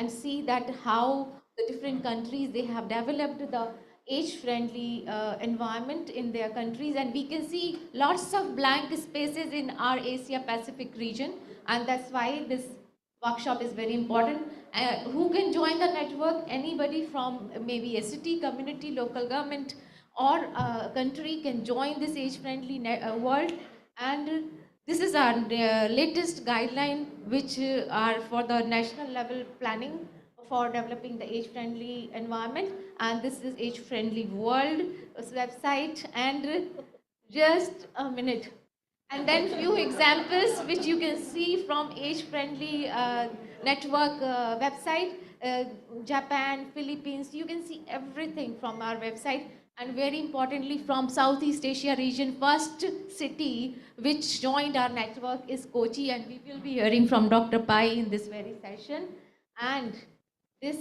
and see that how the different countries, they have developed the age-friendly environment in their countries, and we can see lots of blank spaces in our Asia Pacific region, and that's why this workshop is very important. Who can join the network? Anybody from maybe a city, community, local government, or a country can join this age-friendly world. And this is our latest guideline, which are for the national level planning for developing the age-friendly environment. And this is age-friendly world website. And just a minute. And then few examples which you can see from age-friendly network website, Japan, Philippines, you can see everything from our website. And very importantly, from Southeast Asia region, first city which joined our network is Kochi, and we will be hearing from Dr. Pai in this very session. And this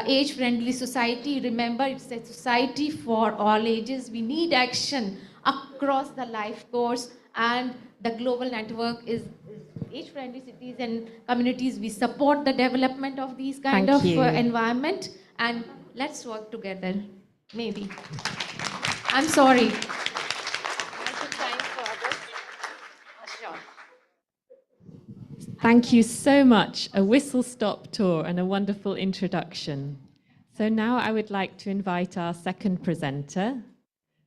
age-friendly society, remember, it's a society for all ages. We need action across the life course, and the global network is age-friendly cities and communities. We support the development of these kind of environment, and let's work together, maybe. I'm sorry. Thank you so much. A whistle-stop tour and a wonderful introduction. So now I would like to invite our second presenter.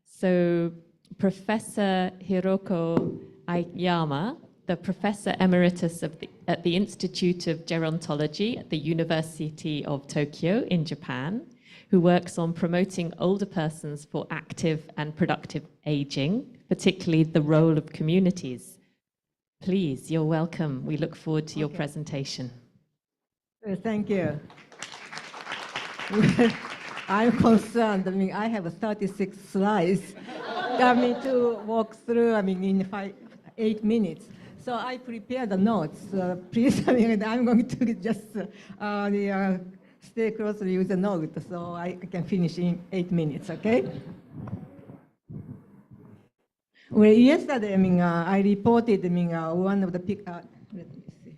So Professor Hiroko Aiyama, the Professor Emeritus at the Institute of Gerontology at the University of Tokyo in Japan, who works on promoting older persons for active and productive aging, particularly the role of communities. Please, you're welcome. We look forward to your presentation. Thank you. I'm concerned. I have 36 slides. To walk through. In 8 minutes. So I prepared the notes. Please, I'm going to just stay closely with the note, so I can finish in 8 minutes. Okay. Well, yesterday, I reported, one of the let me see.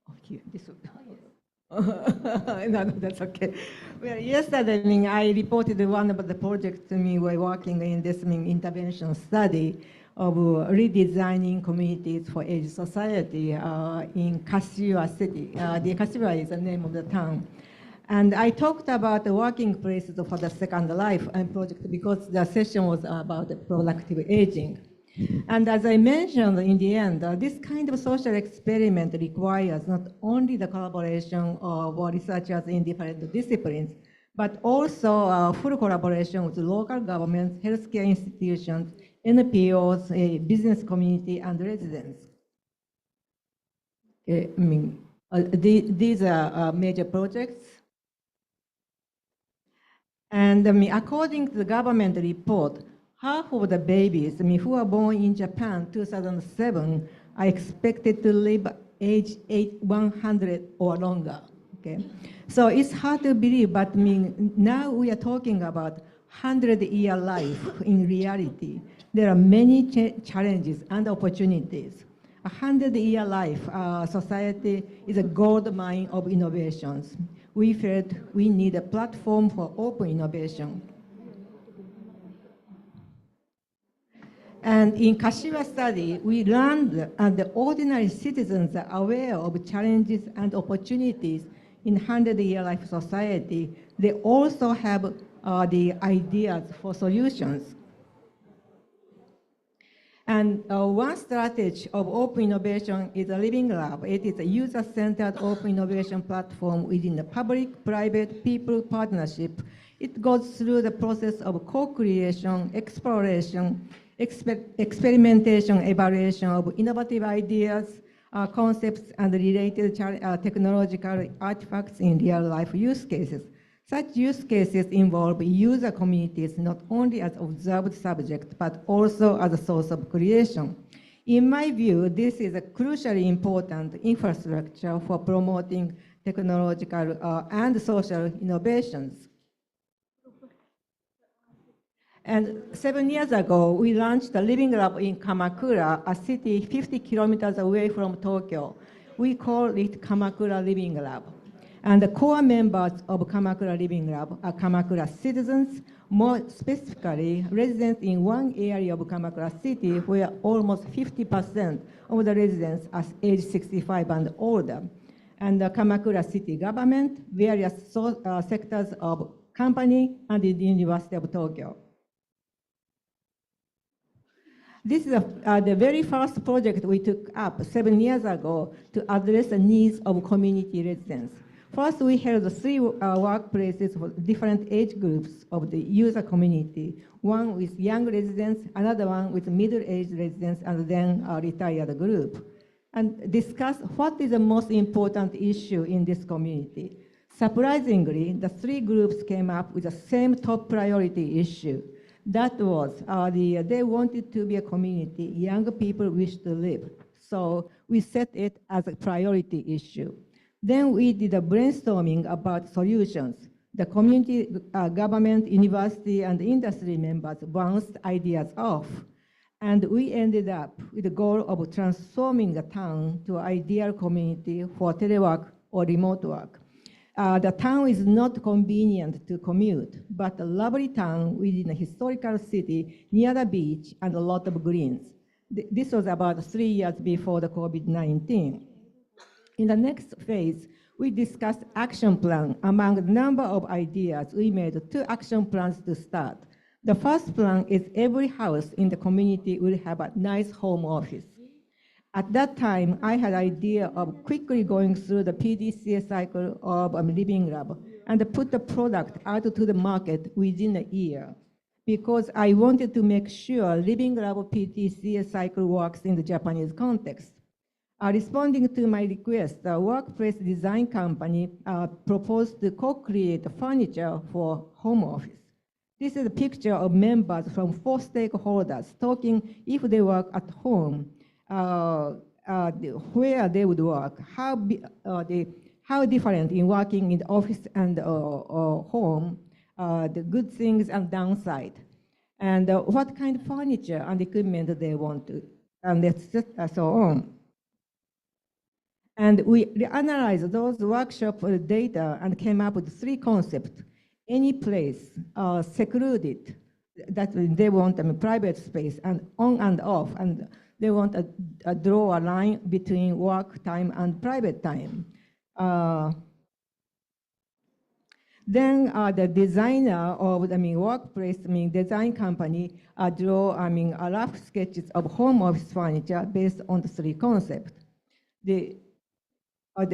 Oh, here, this one. No, that's okay. Well, yesterday, I reported one of the projects we're working in this intervention study of redesigning communities for age society in Kashiwa City. The Kashiwa is the name of the town. And I talked about the working places for the Second Life project because the session was about productive aging. And as I mentioned in the end, this kind of social experiment requires not only the collaboration of researchers in different disciplines, but also full collaboration with local governments, healthcare institutions, NPOs, business community, and residents. These are major projects. And according to the government report, half of the babies who were born in Japan 2007 are expected to live age 100 or longer. Okay, so it's hard to believe, but now we are talking about 100-year life in reality. There are many challenges and opportunities. 100-year life society is a gold mine of innovations. We felt we need a platform for open innovation. And in Kashiwa study, we learned that the ordinary citizens are aware of challenges and opportunities in 100-year life society. They also have the ideas for solutions. And one strategy of open innovation is a living lab. It is a user-centered open innovation platform within the public-private people partnership. It goes through the process of co-creation, exploration, experimentation, evaluation of innovative ideas, concepts, and related technological artifacts in real-life use cases. Such use cases involve user communities not only as observed subject, but also as a source of creation. In my view, this is a crucially important infrastructure for promoting technological and social innovations. And 7 years ago, we launched a living lab in Kamakura, a city 50 kilometers away from Tokyo. We call it Kamakura Living Lab. And the core members of Kamakura Living Lab are Kamakura citizens, more specifically residents in one area of Kamakura city where almost 50% of the residents are age 65 and older. And the Kamakura city government, various sectors of company, and the University of Tokyo. This is the very first project we took up 7 years ago to address the needs of community residents. First, we held 3 workplaces for different age groups of the user community, one with young residents, another one with middle-aged residents, and then a retired group, and discuss what is the most important issue in this community. Surprisingly, the 3 groups came up with the same top priority issue. That was they wanted to be a community young people wish to live. So we set it as a priority issue. Then we did a brainstorming about solutions. The community, government, university, and industry members bounced ideas off. And we ended up with the goal of transforming the town to an ideal community for telework or remote work. The town is not convenient to commute, but a lovely town within a historical city near the beach and a lot of greens. This was about 3 years before the COVID-19. In the next phase, we discussed action plan. Among a number of ideas, we made 2 action plans to start. The first plan is every house in the community will have a nice home office. At that time, I had an idea of quickly going through the PDCA cycle of a living lab and put the product out to the market within a year, because I wanted to make sure living lab PDCA cycle works in the Japanese context. Responding to my request, the workplace design company proposed to co-create furniture for home office. This is a picture of members from 4 stakeholders talking if they work at home, where they would work, how different in working in the office and home, the good things and downside, and what kind of furniture and equipment they want to, and so on. And we analyzed those workshop data and came up with 3 concepts. Any place, secluded, that they want a private space, and on and off, and they want to draw a line between work time and private time. Then the designer of the workplace design company draw a rough sketches of home office furniture based on the 3 concepts. The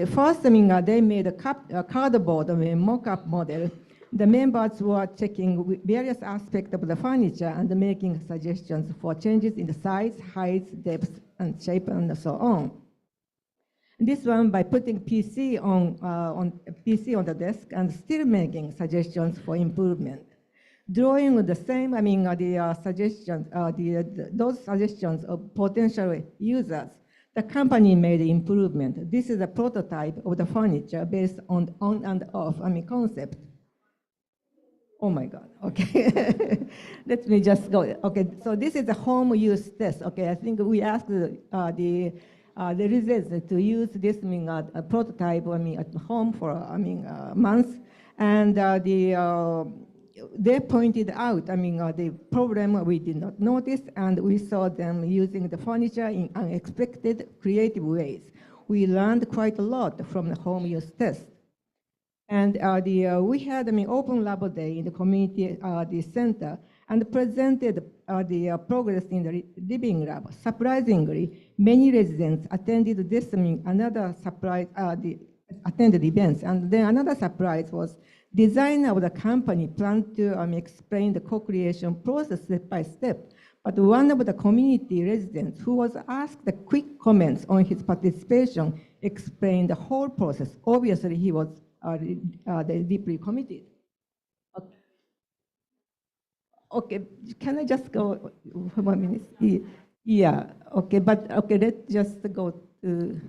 first, they made a cardboard mock-up model. The members were checking various aspects of the furniture and making suggestions for changes in the size, height, depth, and shape, and so on. This one by putting PC on the desk and still making suggestions for improvement. Drawing the same, those suggestions of potential users, the company made improvement. This is a prototype of the furniture based on and off concept. Oh my God, okay. Let me just go. Okay, so this is a home use test. Okay, I think we asked the residents to use this a prototype at home for months, and they pointed out the problem we did not notice, and we saw them using the furniture in unexpected creative ways. We learned quite a lot from the home use test. And we had open lab day in the community the center and presented the progress in the living lab. Surprisingly, many residents attended this another surprise, attended events. And then another surprise was designer of the company planned to explain the co-creation process step by step. But one of the community residents who was asked the quick comments on his participation explained the whole process. Obviously, he was deeply committed. Okay. Okay, can I just go for 1 minute? Yeah, okay, but okay, let's just go to,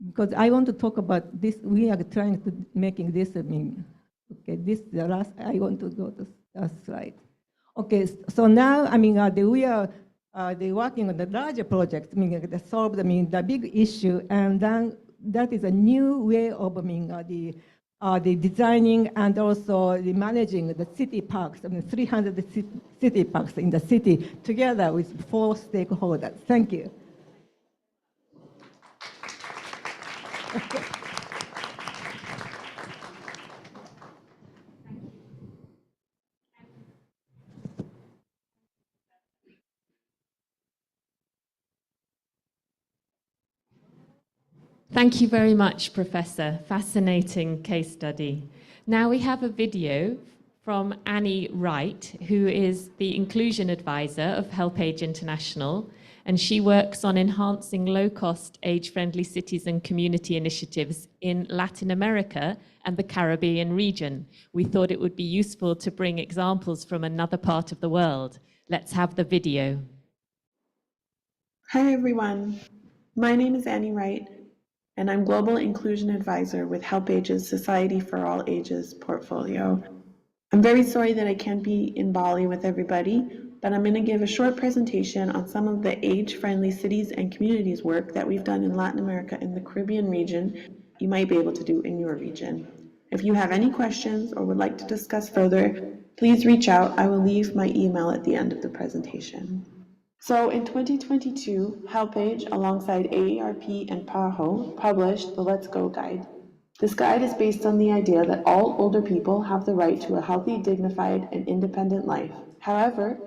because I want to talk about this. We are trying to making this, okay, this is the last, I want to go to the slide. Okay, so now, we are they working on the larger project, meaning they solve the big issue, and then that is a new way of the designing and also the managing the city parks, 300 city parks in the city together with 4 stakeholders. Thank you. Thank you very much, Professor. Fascinating case study. Now we have a video from Annie Wright, who is the Inclusion Advisor of HelpAge International, and she works on enhancing low-cost, age-friendly cities and community initiatives in Latin America and the Caribbean region. We thought it would be useful to bring examples from another part of the world. Let's have the video. Hi, everyone. My name is Annie Wright, and I'm Global Inclusion Advisor with HelpAge's Society for All Ages portfolio. I'm very sorry that I can't be in Bali with everybody, but I'm going to give a short presentation on some of the age-friendly cities and communities work that we've done in Latin America and the Caribbean region you might be able to do in your region. If you have any questions or would like to discuss further, please reach out. I will leave my email at the end of the presentation. So in 2022, HelpAge, alongside AARP and PAHO, published the Let's Go Guide. This guide is based on the idea that all older people have the right to a healthy, dignified, and independent life. However,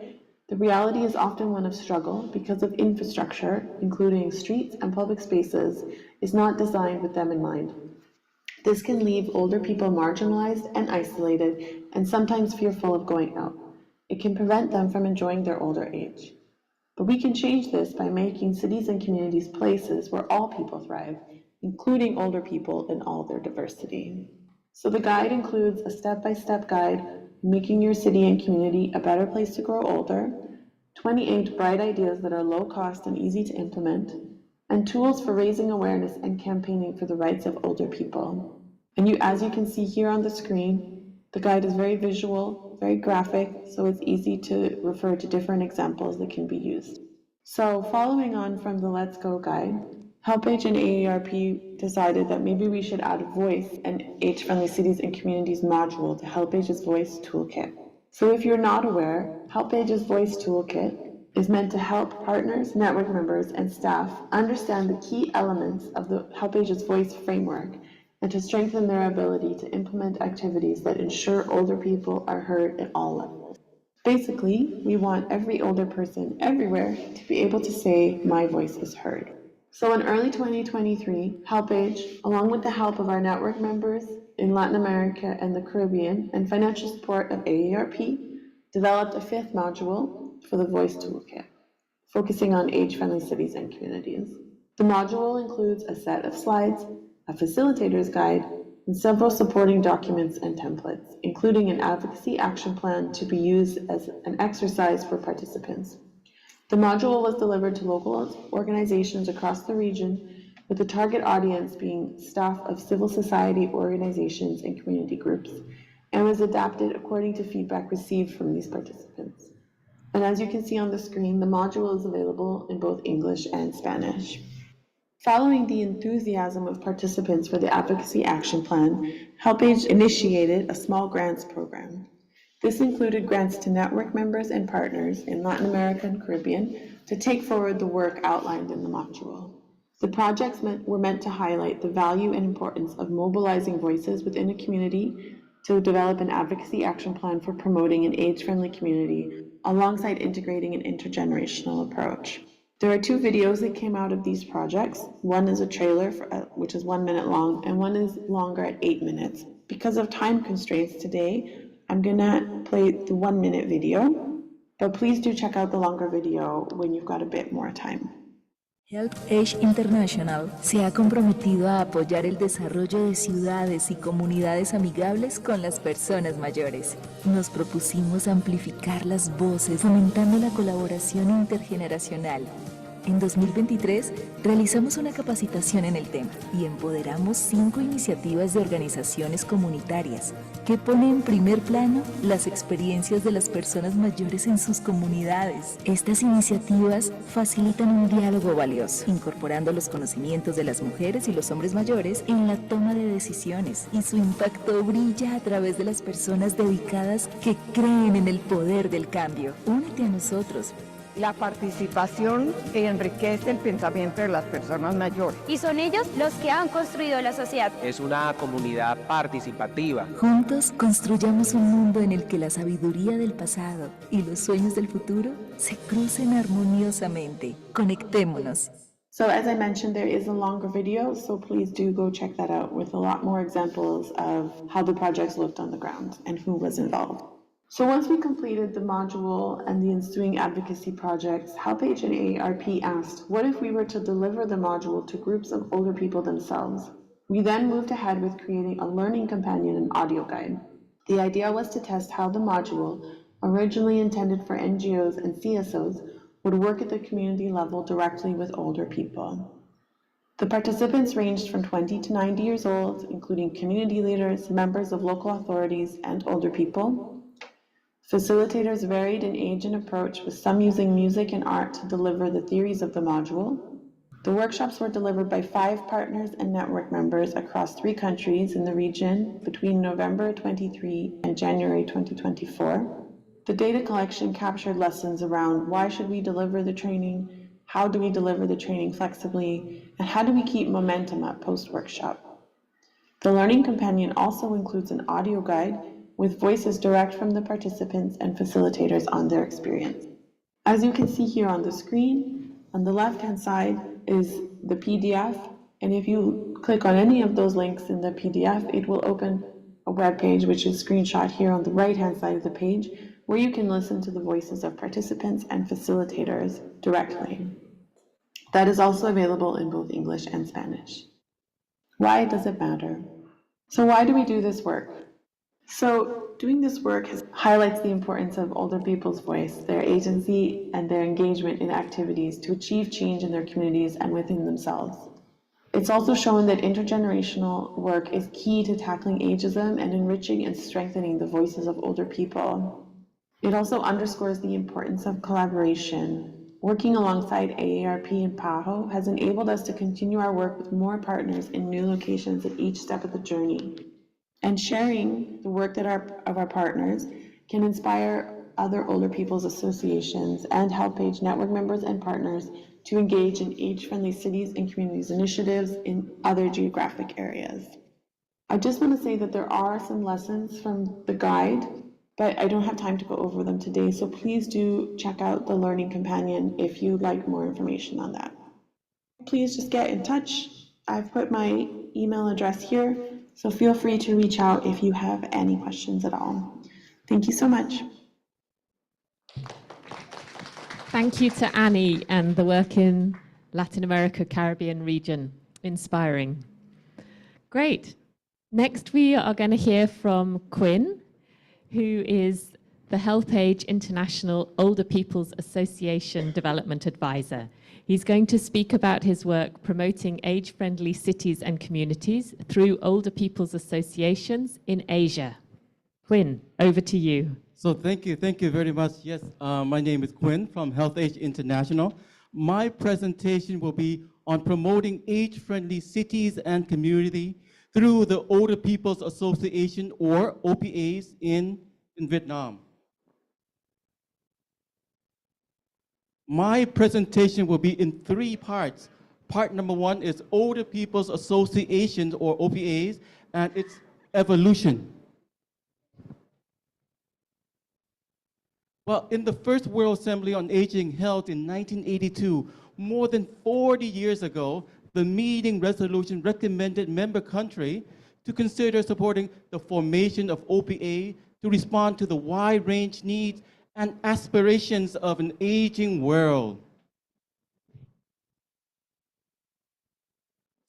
the reality is often one of struggle because of infrastructure, including streets and public spaces, is not designed with them in mind. This can leave older people marginalized and isolated, and sometimes fearful of going out. It can prevent them from enjoying their older age. But we can change this by making cities and communities places where all people thrive, including older people in all their diversity. So the guide includes a step-by-step guide making your city and community a better place to grow older, 28 bright ideas that are low cost and easy to implement, and tools for raising awareness and campaigning for the rights of older people. And as you can see here on the screen, the guide is very visual, very graphic, so it's easy to refer to different examples that can be used. So following on from the Let's Go guide, HelpAge and AARP decided that maybe we should add a voice and age-friendly cities and communities module to HelpAge's Voice Toolkit. So if you're not aware, HelpAge's Voice Toolkit is meant to help partners, network members, and staff understand the key elements of the HelpAge's Voice framework and to strengthen their ability to implement activities that ensure older people are heard at all levels. Basically, we want every older person everywhere to be able to say, "My voice is heard." So in early 2023, HelpAge, along with the help of our network members in Latin America and the Caribbean and financial support of AARP, developed a 5th module for the Voice Toolkit, focusing on age-friendly cities and communities. The module includes a set of slides, a facilitator's guide, and several supporting documents and templates, including an advocacy action plan to be used as an exercise for participants. The module was delivered to local organizations across the region, with the target audience being staff of civil society organizations and community groups, and was adapted according to feedback received from these participants. And as you can see on the screen, the module is available in both English and Spanish. Following the enthusiasm of participants for the Advocacy Action Plan, HelpAge initiated a small grants program. This included grants to network members and partners in Latin America and Caribbean to take forward the work outlined in the module. The projects were meant to highlight the value and importance of mobilizing voices within a community to develop an advocacy action plan for promoting an age-friendly community alongside integrating an intergenerational approach. There are 2 videos that came out of these projects. One is a trailer, which is 1 minute long, and one is longer at 8 minutes. Because of time constraints today, I'm gonna play the 1 minute video, but please do check out the longer video when you've got a bit more time. HelpAge International se ha comprometido a apoyar el desarrollo de ciudades y comunidades amigables con las personas mayores. Nos propusimos amplificar las voces, fomentando la colaboración intergeneracional. En 2023 realizamos una capacitación en el tema y empoderamos 5 iniciativas de organizaciones comunitarias que ponen en primer plano las experiencias de las personas mayores en sus comunidades. Estas iniciativas facilitan un diálogo valioso, incorporando los conocimientos de las mujeres y los hombres mayores en la toma de decisiones, y su impacto brilla a través de las personas dedicadas que creen en el poder del cambio. Únete a nosotros. La participación enriquece el pensamiento de las personas mayores. Y son ellos los que han construido la sociedad. Es una comunidad participativa. Juntos construyamos un mundo en el que la sabiduría del pasado y los sueños del futuro se crucen armoniosamente. Conectémonos. So as I mentioned, there is a longer video, so please do go check that out with a lot more examples of how the projects looked on the ground and who was involved. So once we completed the module and the ensuing advocacy projects, HelpAge and AARP asked, what if we were to deliver the module to groups of older people themselves? We then moved ahead with creating a learning companion and audio guide. The idea was to test how the module, originally intended for NGOs and CSOs, would work at the community level directly with older people. The participants ranged from 20 to 90 years old, including community leaders, members of local authorities, and older people. Facilitators varied in age and approach, with some using music and art to deliver the theories of the module. The workshops were delivered by 5 partners and network members across 3 countries in the region between November 23 and January 2024. The data collection captured lessons around why should we deliver the training, how do we deliver the training flexibly, and how do we keep momentum up post-workshop. The Learning Companion also includes an audio guide with voices direct from the participants and facilitators on their experience. As you can see here on the screen, on the left-hand side is the PDF, and if you click on any of those links in the PDF, it will open a web page, which is screenshot here on the right-hand side of the page, where you can listen to the voices of participants and facilitators directly. That is also available in both English and Spanish. Why does it matter? So why do we do this work? So doing this work highlights the importance of older people's voice, their agency, and their engagement in activities to achieve change in their communities and within themselves. It's also shown that intergenerational work is key to tackling ageism and enriching and strengthening the voices of older people. It also underscores the importance of collaboration. Working alongside AARP and PAHO has enabled us to continue our work with more partners in new locations at each step of the journey. And sharing the work of our partners can inspire other older people's associations and HelpAge network members and partners to engage in age-friendly cities and communities initiatives in other geographic areas. I just want to say that there are some lessons from the guide, but I don't have time to go over them today, so please do check out the Learning Companion if you'd like more information on that. Please just get in touch. I've put my email address here, so feel free to reach out if you have any questions at all. Thank you so much. Thank you to Annie and the work in Latin America, Caribbean region. Inspiring. Great. Next, we are going to hear from Quinn, who is the HelpAge International Older People's Association Development Advisor. He's going to speak about his work promoting age-friendly cities and communities through older people's associations in Asia. Quinn, over to you. So thank you very much. Yes, my name is Quinn from HelpAge International. My presentation will be on promoting age-friendly cities and community through the Older People's Association, or OPAs, in Vietnam. My presentation will be in 3 parts. Part number 1 is Older People's Associations, or OPAs, and its evolution. Well, in the First World Assembly on Aging held in 1982, more than 40 years ago, the meeting resolution recommended member countries to consider supporting the formation of OPA to respond to the wide-range needs and aspirations of an aging world.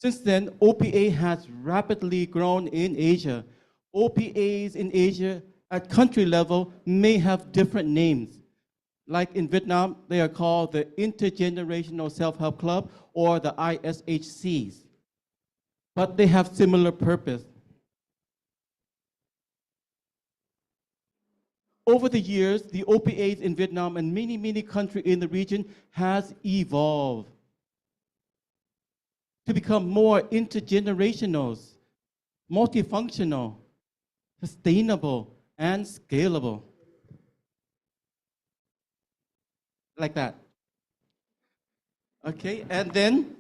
Since then, OPA has rapidly grown in Asia. OPAs in Asia at country level may have different names. Like in Vietnam, they are called the Intergenerational Self-Help Club or the ISHCs. But they have similar purpose. Over the years, the OPAs in Vietnam and many countries in the region has evolved to become more intergenerational, multifunctional, sustainable, and scalable. Like that. Okay, and then,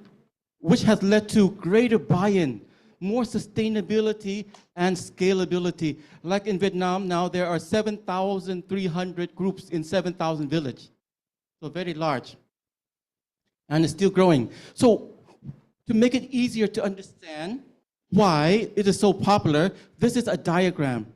which has led to greater buy-in, more sustainability and scalability. Like in Vietnam now, there are 7,300 groups in 7,000 villages. So very large. And it's still growing. So to make it easier to understand why it is so popular, this is a diagram.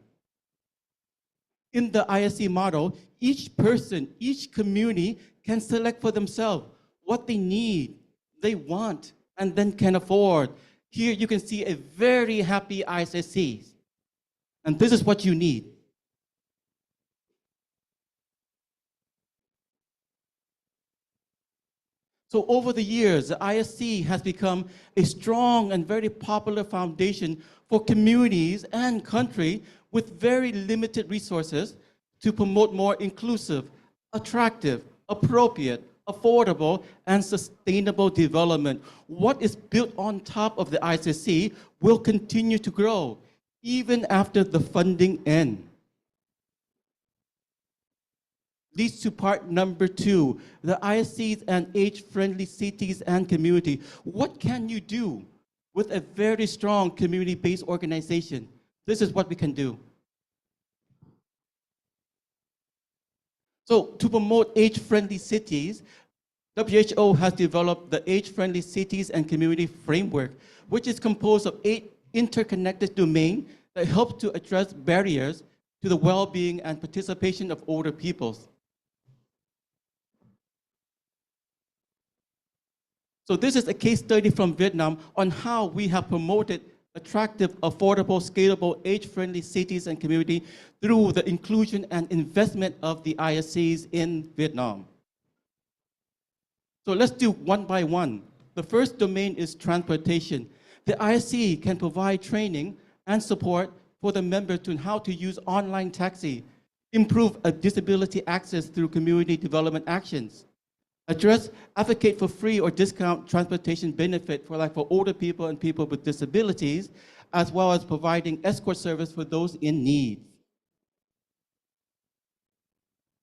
In the ISC model, each person, each community can select for themselves what they need, they want, and then can afford. Here you can see a very happy ISSC. And this is what you need. So over the years, the ISC has become a strong and very popular foundation for communities and country with very limited resources to promote more inclusive, attractive, appropriate, affordable, and sustainable development. What is built on top of the ISSC will continue to grow, even after the funding ends. Leads to part number 2, the ISCs and age-friendly cities and community. What can you do with a very strong community-based organization? This is what we can do. So to promote age-friendly cities, WHO has developed the Age-Friendly Cities and Community Framework, which is composed of 8 interconnected domains that help to address barriers to the well-being and participation of older peoples. So this is a case study from Vietnam on how we have promoted attractive, affordable, scalable, age-friendly cities and community through the inclusion and investment of the ISCs in Vietnam. So let's do one by one. The first domain is transportation. The ISC can provide training and support for the members on how to use online taxi, improve disability access through community development actions, advocate for free or discount transportation benefit for older people and people with disabilities, as well as providing escort service for those in need.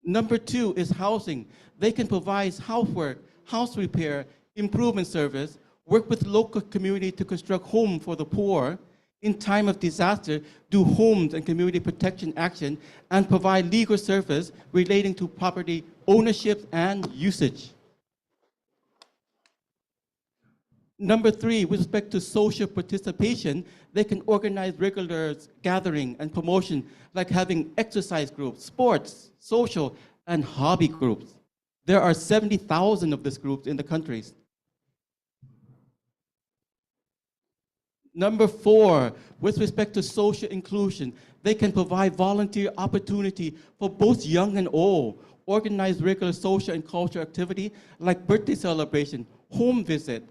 Number 2 is housing. They can provide housework, house repair, improvement service, work with local community to construct homes for the poor, in time of disaster, do homes and community protection action, and provide legal service relating to property ownership and usage. Number 3, with respect to social participation, they can organize regular gathering and promotion, like having exercise groups, sports, social, and hobby groups. There are 70,000 of these groups in the countries. Number 4, with respect to social inclusion, they can provide volunteer opportunity for both young and old, organize regular social and cultural activity like birthday celebration, home visit,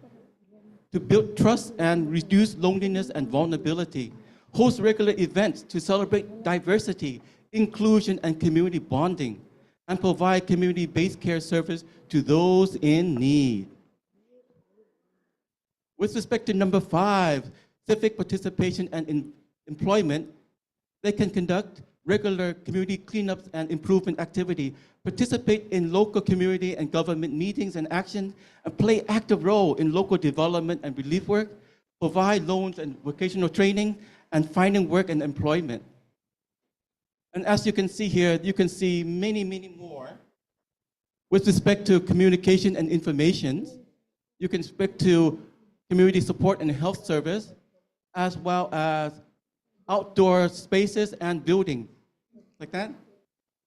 to build trust and reduce loneliness and vulnerability, host regular events to celebrate diversity, inclusion, and community bonding, and provide community-based care service to those in need. With respect to number 5, civic participation and employment, they can conduct regular community cleanups and improvement activity, participate in local community and government meetings and actions, and play active role in local development and relief work, provide loans and vocational training, and finding work and employment. And as you can see here, you can see many more. With respect to communication and information, you can speak to community support and health service, as well as outdoor spaces and building, like that.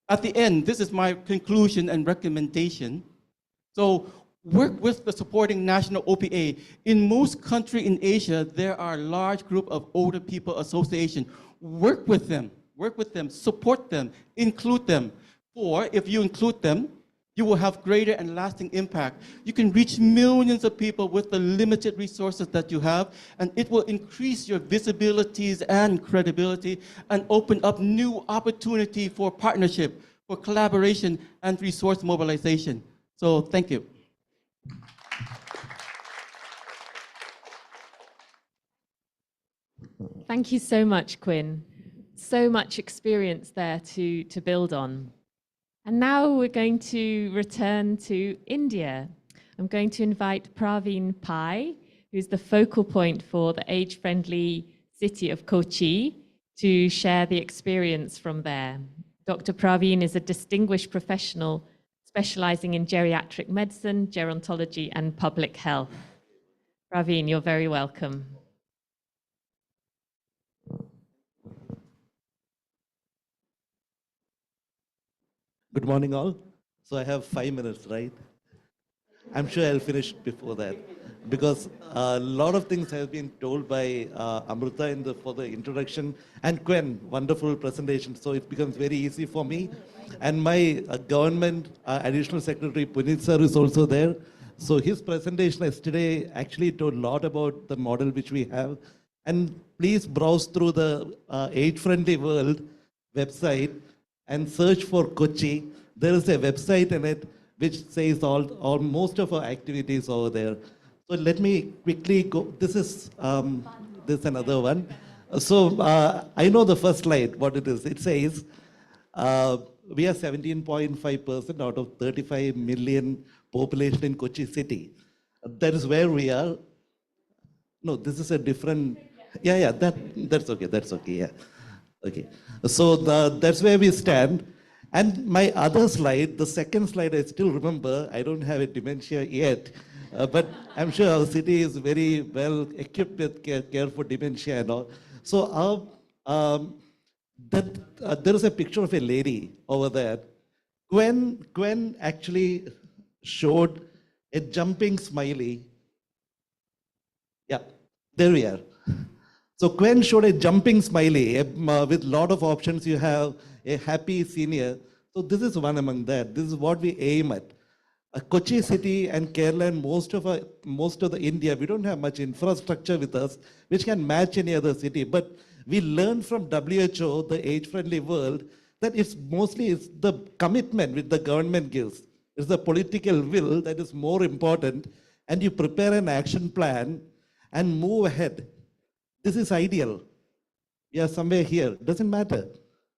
At the end, this is my conclusion and recommendation. So work with the supporting national OPA. In most countries in Asia, there are a large group of older people association. Work with them, support them, include them. Or if you include them, You will have greater and lasting impact. You can reach millions of people with the limited resources that you have, and it will increase your visibilities and credibility and open up new opportunity for partnership, for collaboration, and resource mobilization. So thank you. Thank you so much, Quinn. So much experience there to build on. And now we're going to return to India. I'm going to invite Praveen Pai, who's the focal point for the age-friendly city of Kochi, to share the experience from there. Dr. Praveen is a distinguished professional specializing in geriatric medicine, gerontology, and public health. Praveen, you're very welcome. Good morning, all. So I have 5 minutes, right? I'm sure I'll finish before that because a lot of things have been told by Amrita for the introduction and Gwen, wonderful presentation. So it becomes very easy for me. And my government additional secretary Puneet sir is also there. So his presentation yesterday actually told a lot about the model which we have. And please browse through the Age-Friendly World website and search for Kochi. There is a website in it which says all most of our activities over there. So let me quickly go. This is another one. So I know the first slide, what it is. It says we are 17.5% out of 35 million population in Kochi city. That is where we are. No, this is a different. Yeah, that's okay. Yeah, okay. So that's where we stand. And my other slide, the second slide, I still remember. I don't have a dementia yet, but I'm sure our city is very well equipped with care for dementia and all. So there is a picture of a lady over there. Gwen actually showed a jumping smiley. Yeah, there we are. So Gwen showed a jumping smiley with a lot of options. You have a happy senior. So this is one among that. This is what we aim at. Kochi city and Kerala and most of the India, we don't have much infrastructure with us, which can match any other city. But we learned from WHO, the age-friendly world, that it's the commitment which the government gives. It's the political will that is more important. And you prepare an action plan and move ahead. This is ideal. We are somewhere here. Doesn't matter.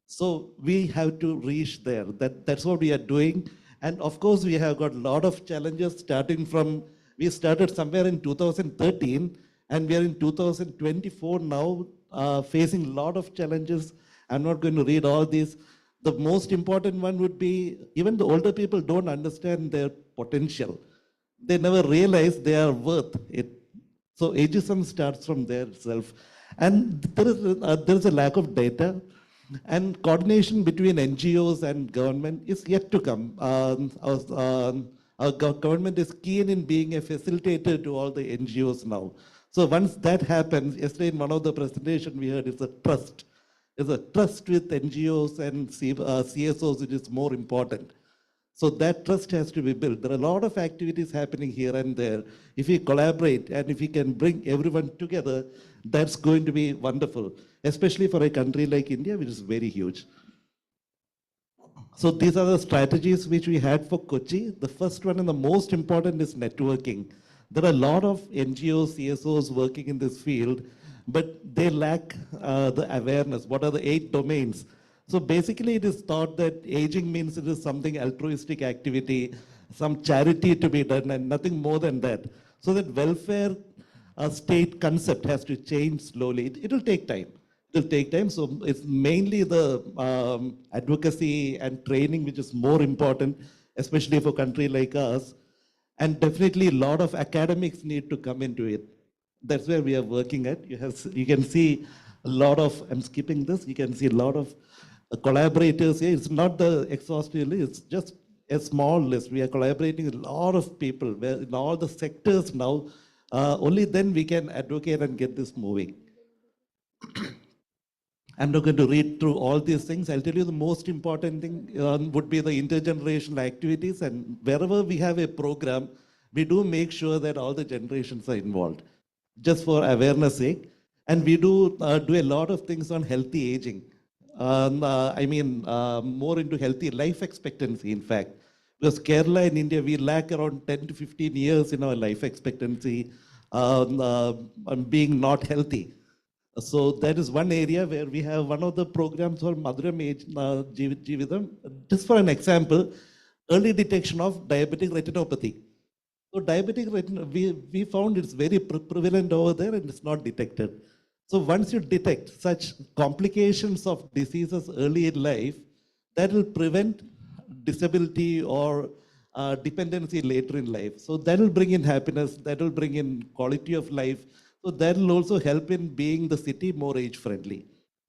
So we have to reach there. That's what we are doing. And of course, we have got a lot of challenges starting from, we started somewhere in 2013, and we are in 2024 now, facing a lot of challenges. I'm not going to read all these. The most important one would be, even the older people don't understand their potential. They never realize they are worth it. So ageism starts from there itself. And there is a lack of data. And coordination between NGOs and government is yet to come. Our government is keen in being a facilitator to all the NGOs now. So once that happens, yesterday in one of the presentations we heard it's a trust. It's a trust with NGOs and CSOs, which is more important. So that trust has to be built. There are a lot of activities happening here and there. If we collaborate and if we can bring everyone together, that's going to be wonderful, especially for a country like India, which is very huge. So these are the strategies which we had for Kochi. The first one and the most important is networking. There are a lot of NGOs, CSOs working in this field, but they lack the awareness. What are the 8 domains? So basically it is thought that aging means it is something altruistic activity, some charity to be done and nothing more than that. So that welfare state concept has to change slowly. It will take time. It will take time. So it's mainly the advocacy and training which is more important, especially for a country like us. And definitely a lot of academics need to come into it. That's where we are working at. You can see a lot of, I'm skipping this, you can see a lot of collaborators here. It's not the exhaustive list, it's just a small list. We are collaborating with a lot of people where in all the sectors now. Only then we can advocate and get this moving. I'm not going to read through all these things. I'll tell you the most important thing would be the intergenerational activities. And wherever we have a program, we do make sure that all the generations are involved, just for awareness sake. And we do do a lot of things on healthy aging. More into healthy life expectancy, in fact. Because Kerala in India, we lack around 10 to 15 years in our life expectancy on being not healthy. So that is one area where we have one of the programs for Maduram Age Jeevitham. Just for an example, early detection of diabetic retinopathy. So diabetic retina, we found it's very prevalent over there and it's not detected. So once you detect such complications of diseases early in life, that will prevent disability or dependency later in life. So that will bring in happiness, that will bring in quality of life. So that will also help in being the city more age friendly.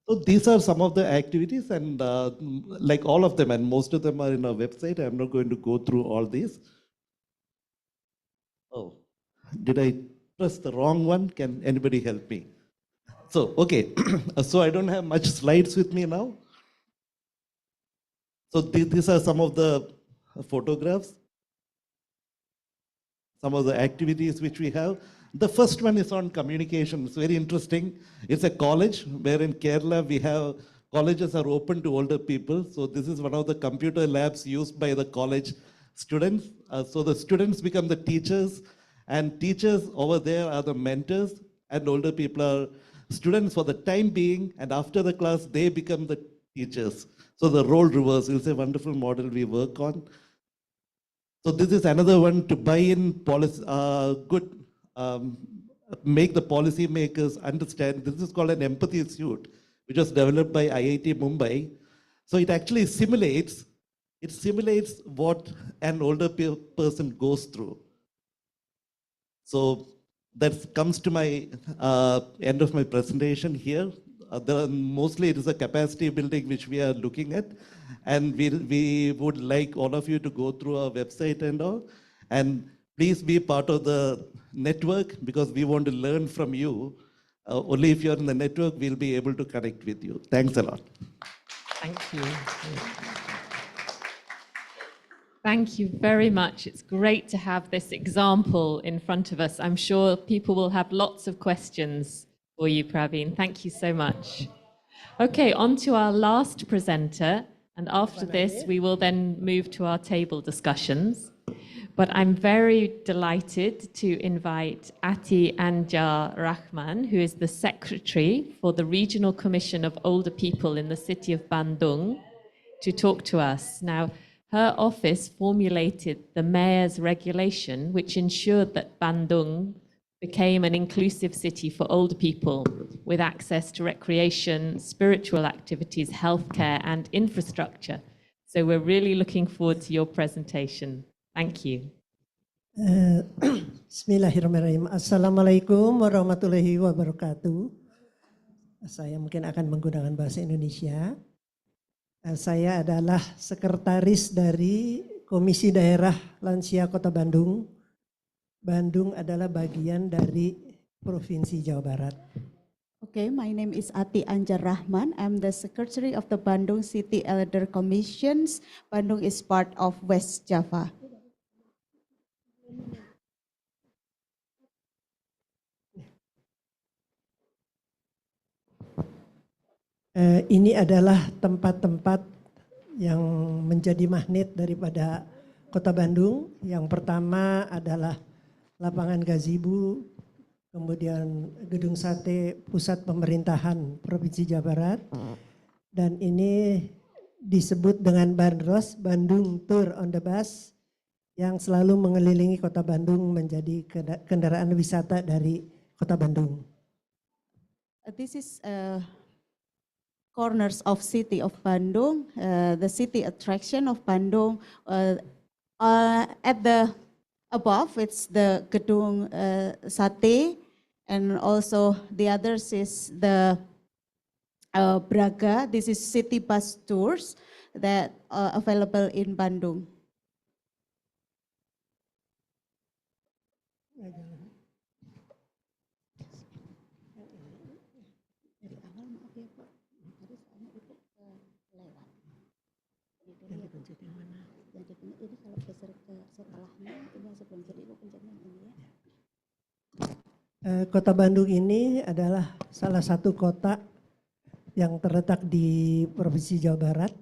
So these are some of the activities and like all of them, and most of them are in our website. I'm not going to go through all these. Oh, did I press the wrong one? Can anybody help me? So, okay, so I don't have much slides with me now. So these are some of the photographs, some of the activities which we have. The first one is on communication. It's very interesting. It's a college where in Kerala we have colleges are open to older people. So this is one of the computer labs used by the college students. So the students become the teachers and teachers over there are the mentors and older people are students for the time being, and after the class they become the teachers. So the role reversal is a wonderful model we work on. So this is another one to buy in policy, make the policy makers understand. This is called an empathy suit, which was developed by IIT Mumbai. So it actually simulates what an older person goes through. So that comes to my end of my presentation here. Mostly it is a capacity building which we are looking at. And we would like all of you to go through our website and all. And please be part of the network because we want to learn from you. Only if you're in the network, we'll be able to connect with you. Thanks a lot. Thank you. Thank you very much. It's great to have this example in front of us. I'm sure people will have lots of questions for you, Praveen. Thank you so much. Okay, on to our last presenter. And after this, we will then move to our table discussions. But I'm very delighted to invite Ati Anjar Rahman, who is the Secretary for the Regional Commission of Older People in the city of Bandung, to talk to us. Now, her office formulated the mayor's regulation, which ensured that Bandung became an inclusive city for older people with access to recreation, spiritual activities, healthcare, and infrastructure. So we're really looking forward to your presentation. Thank you. Bismillahirrahmanirrahim. Assalamualaikum warahmatullahi wabarakatuh. Saya mungkin akan menggunakan bahasa Indonesia. Saya adalah sekretaris dari Komisi Daerah Lansia Kota Bandung. Bandung adalah bagian dari Provinsi Jawa Barat. Okay, my name is Ati Anjar Rahman. I'm the secretary of the Bandung City Elder Commissions. Bandung is part of West Java. Ini adalah tempat-tempat yang menjadi magnet daripada Kota Bandung. Yang pertama adalah lapangan gazebo, kemudian gedung sate pusat pemerintahan Provinsi Jawa Barat. Dan ini disebut dengan Bandros, Bandung Tour on the Bus, yang selalu mengelilingi Kota Bandung menjadi kendaraan wisata dari Kota Bandung. This is corners of city of Bandung, the city attraction of Bandung. At the above, it's the gedung sate, and also the others is the Braga. This is city bus tours that are available in Bandung. Kota Bandung ini adalah salah satu kota yang terletak di Provinsi Jawa Barat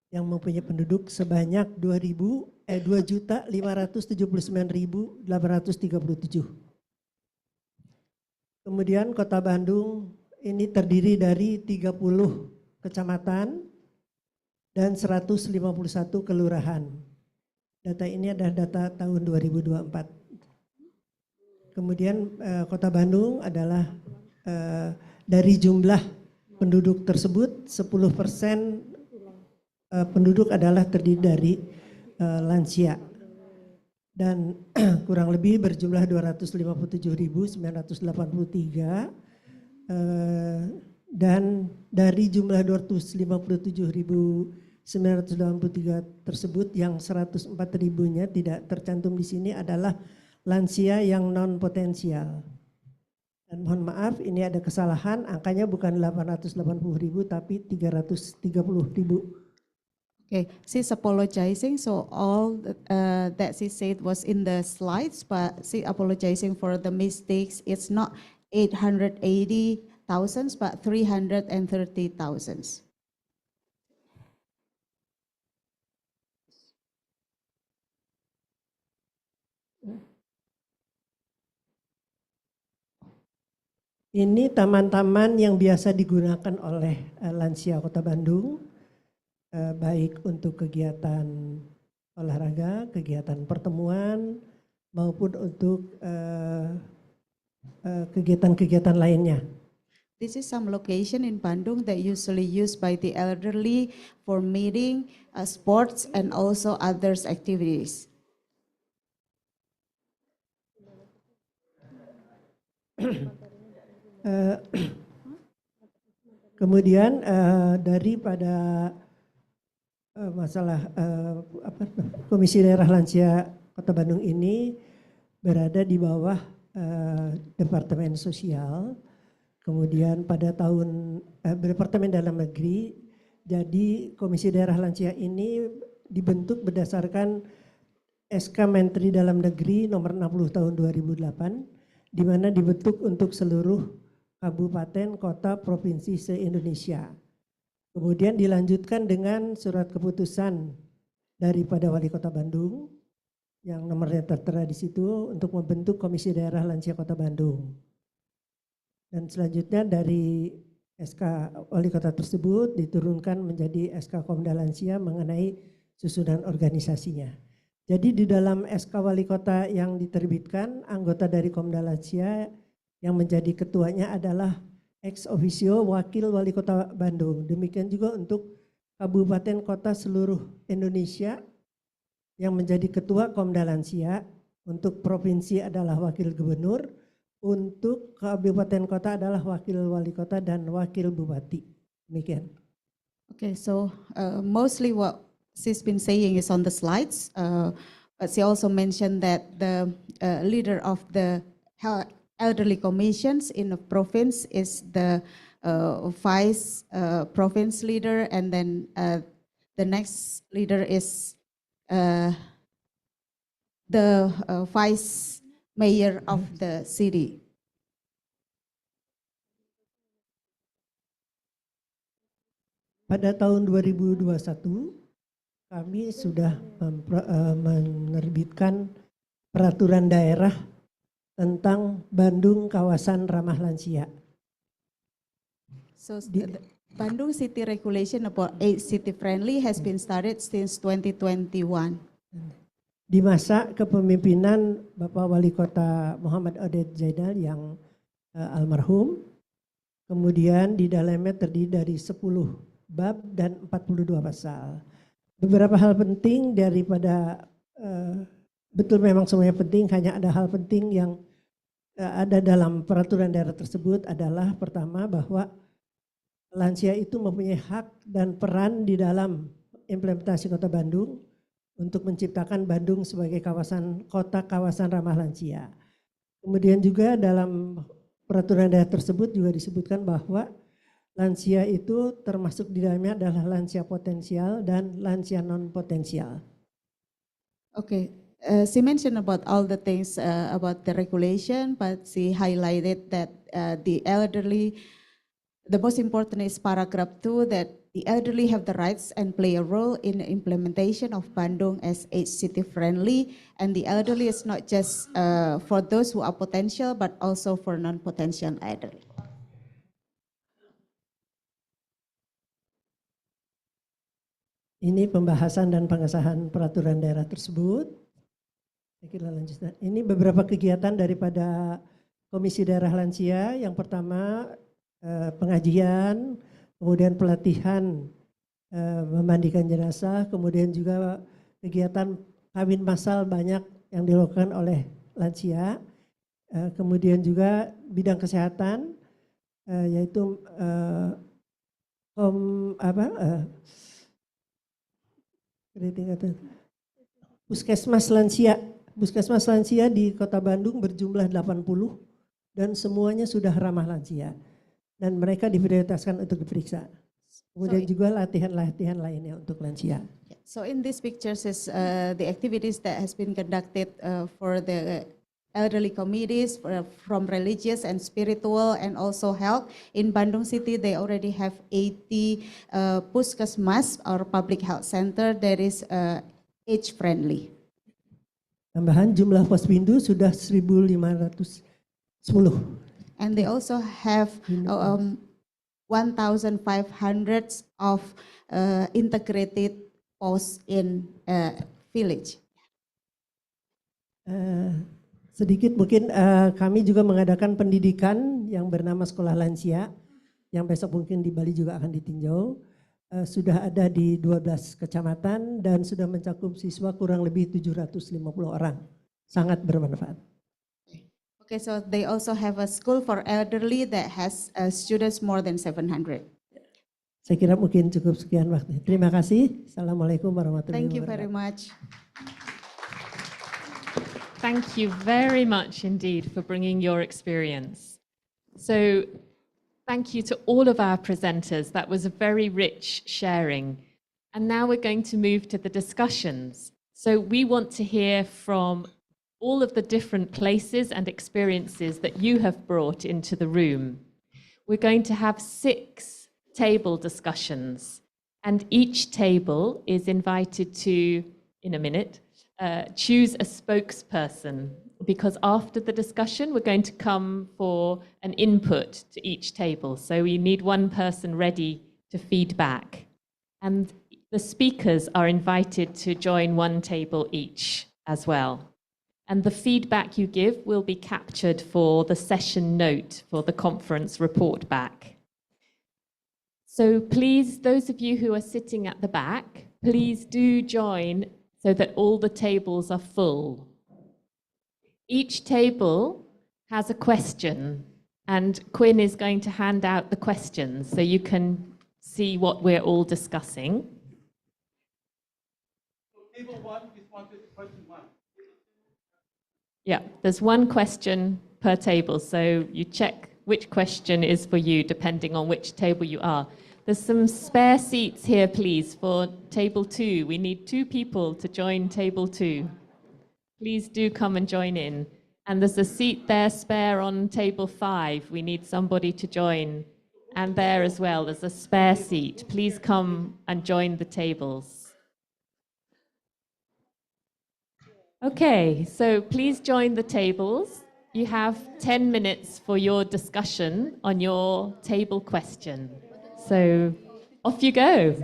yang mempunyai penduduk sebanyak 2.579.837. Kemudian Kota Bandung ini terdiri dari 30 kecamatan dan 151 kelurahan. Data ini adalah data tahun 2024. Kemudian Kota Bandung adalah dari jumlah penduduk tersebut 10% penduduk adalah terdiri dari lansia dan kurang lebih berjumlah 257.983 dan dari jumlah 257.983 tersebut yang 104.000-nya tidak tercantum di sini adalah lansia yang non potensial. Dan mohon maaf ini ada kesalahan, angkanya bukan 880.000 tapi 330.000. Okay, she's apologizing. So all that she said was in the slides, but she apologizing for the mistakes. It's not 880,000, but 330,000. Ini taman-taman yang biasa digunakan oleh lansia Kota Bandung. Baik untuk kegiatan olahraga, kegiatan pertemuan, maupun untuk kegiatan-kegiatan lainnya. This is some location in Bandung that usually used by the elderly for meeting, sports, and also others activities. Kemudian daripada masalah Komisi Daerah Lansia Kota Bandung ini berada di bawah Departemen Sosial, kemudian pada tahun Departemen Dalam Negeri, jadi Komisi Daerah Lansia ini dibentuk berdasarkan SK Menteri Dalam Negeri nomor 60 tahun 2008, di mana dibentuk untuk seluruh kabupaten, kota, provinsi se-Indonesia. Kemudian dilanjutkan dengan surat keputusan daripada Wali Kota Bandung yang nomornya tertera di situ untuk membentuk Komisi Daerah Lansia Kota Bandung. Dan selanjutnya dari SK Wali Kota tersebut diturunkan menjadi SK Komda Lansia mengenai susunan organisasinya. Jadi di dalam SK Wali Kota yang diterbitkan, anggota dari Komda Lansia yang menjadi ketuanya adalah ex officio Wakil Wali Kota Bandung. Demikian juga untuk kabupaten kota seluruh Indonesia yang menjadi ketua Komda Lansia. Untuk provinsi adalah Wakil Gubernur, untuk kabupaten kota adalah Wakil Wali Kota dan Wakil Bupati. Demikian. Okay, so mostly what she's been saying is on the slides, but she also mentioned that the leader of the elderly commissions in a province is the vice province leader, and then the next leader is the vice mayor of the city. Pada tahun 2021 kami sudah menerbitkan peraturan daerah tentang Bandung Kawasan Ramah Lansia. So the Bandung City Regulation about age city friendly has been started since 2021. Di masa kepemimpinan Bapak Wali Kota Muhammad Oded Zainal yang almarhum, kemudian di dalamnya terdiri dari 10 bab dan 42 pasal. Beberapa hal penting daripada, betul memang semuanya penting, hanya ada hal penting yang ada dalam peraturan daerah tersebut adalah pertama bahwa lansia itu mempunyai hak dan peran di dalam implementasi Kota Bandung untuk menciptakan Bandung sebagai kota kawasan ramah lansia. Kemudian juga dalam peraturan daerah tersebut juga disebutkan bahwa lansia itu termasuk di dalamnya adalah lansia potensial dan lansia non potensial. Okay, she mentioned about all the things about the regulation, but she highlighted that the elderly, the most important is paragraph 2, that the elderly have the rights and play a role in the implementation of Bandung as age city friendly. And the elderly is not just for those who are potential, but also for non-potential elderly. Ini pembahasan dan pengesahan peraturan daerah tersebut. Saya kira lanjutkan. Ini beberapa kegiatan daripada Komisi Daerah Lansia. Yang pertama pengajian, kemudian pelatihan memandikan jenazah, kemudian juga kegiatan kawin massal banyak yang dilakukan oleh lansia. Kemudian juga bidang kesehatan, yaitu Puskesmas lansia di Kota Bandung berjumlah 80 dan semuanya sudah ramah lansia dan mereka diprioritaskan untuk diperiksa. Kemudian juga latihan-latihan lainnya untuk lansia. So in these pictures is the activities that has been conducted for the elderly committees from religious and spiritual and also health. In Bandung City, they already have 80 puskesmas or public health center that is age friendly. Tambahan jumlah posbindu sudah 1.510. And they also have 1,500 of integrated posts in village. Sedikit mungkin kami juga mengadakan pendidikan yang bernama Sekolah Lansia, yang besok mungkin di Bali juga akan ditinjau. Sudah ada di 12 kecamatan dan sudah mencakup siswa kurang lebih 750 orang. Sangat bermanfaat. Okay, so they also have a school for elderly that has students more than 700. Saya kira mungkin cukup sekian waktu. Terima kasih. Assalamualaikum warahmatullahi wabarakatuh. Thank you very much. Thank you very much indeed for bringing your experience. So thank you to all of our presenters. That was a very rich sharing. And now we're going to move to the discussions. So we want to hear from all of the different places and experiences that you have brought into the room. We're going to have 6 table discussions, and each table is invited to, in a minute, choose a spokesperson, because after the discussion, we're going to come for an input to each table. So we need one person ready to feed back. And the speakers are invited to join one table each as well. And the feedback you give will be captured for the session note for the conference report back. So please, those of you who are sitting at the back, please do join so that all the tables are full. Each table has a question, and Quinn is going to hand out the questions so you can see what we're all discussing. Table 1 is question 1. Yeah, there's one question per table, so you check which question is for you depending on which table you are. There's some spare seats here, please, for table 2. We need 2 people to join table 2. Please do come and join in. And there's a seat there spare on table 5. We need somebody to join. And there as well, there's a spare seat. Please come and join the tables. Okay, so please join the tables. You have 10 minutes for your discussion on your table question. So off you go.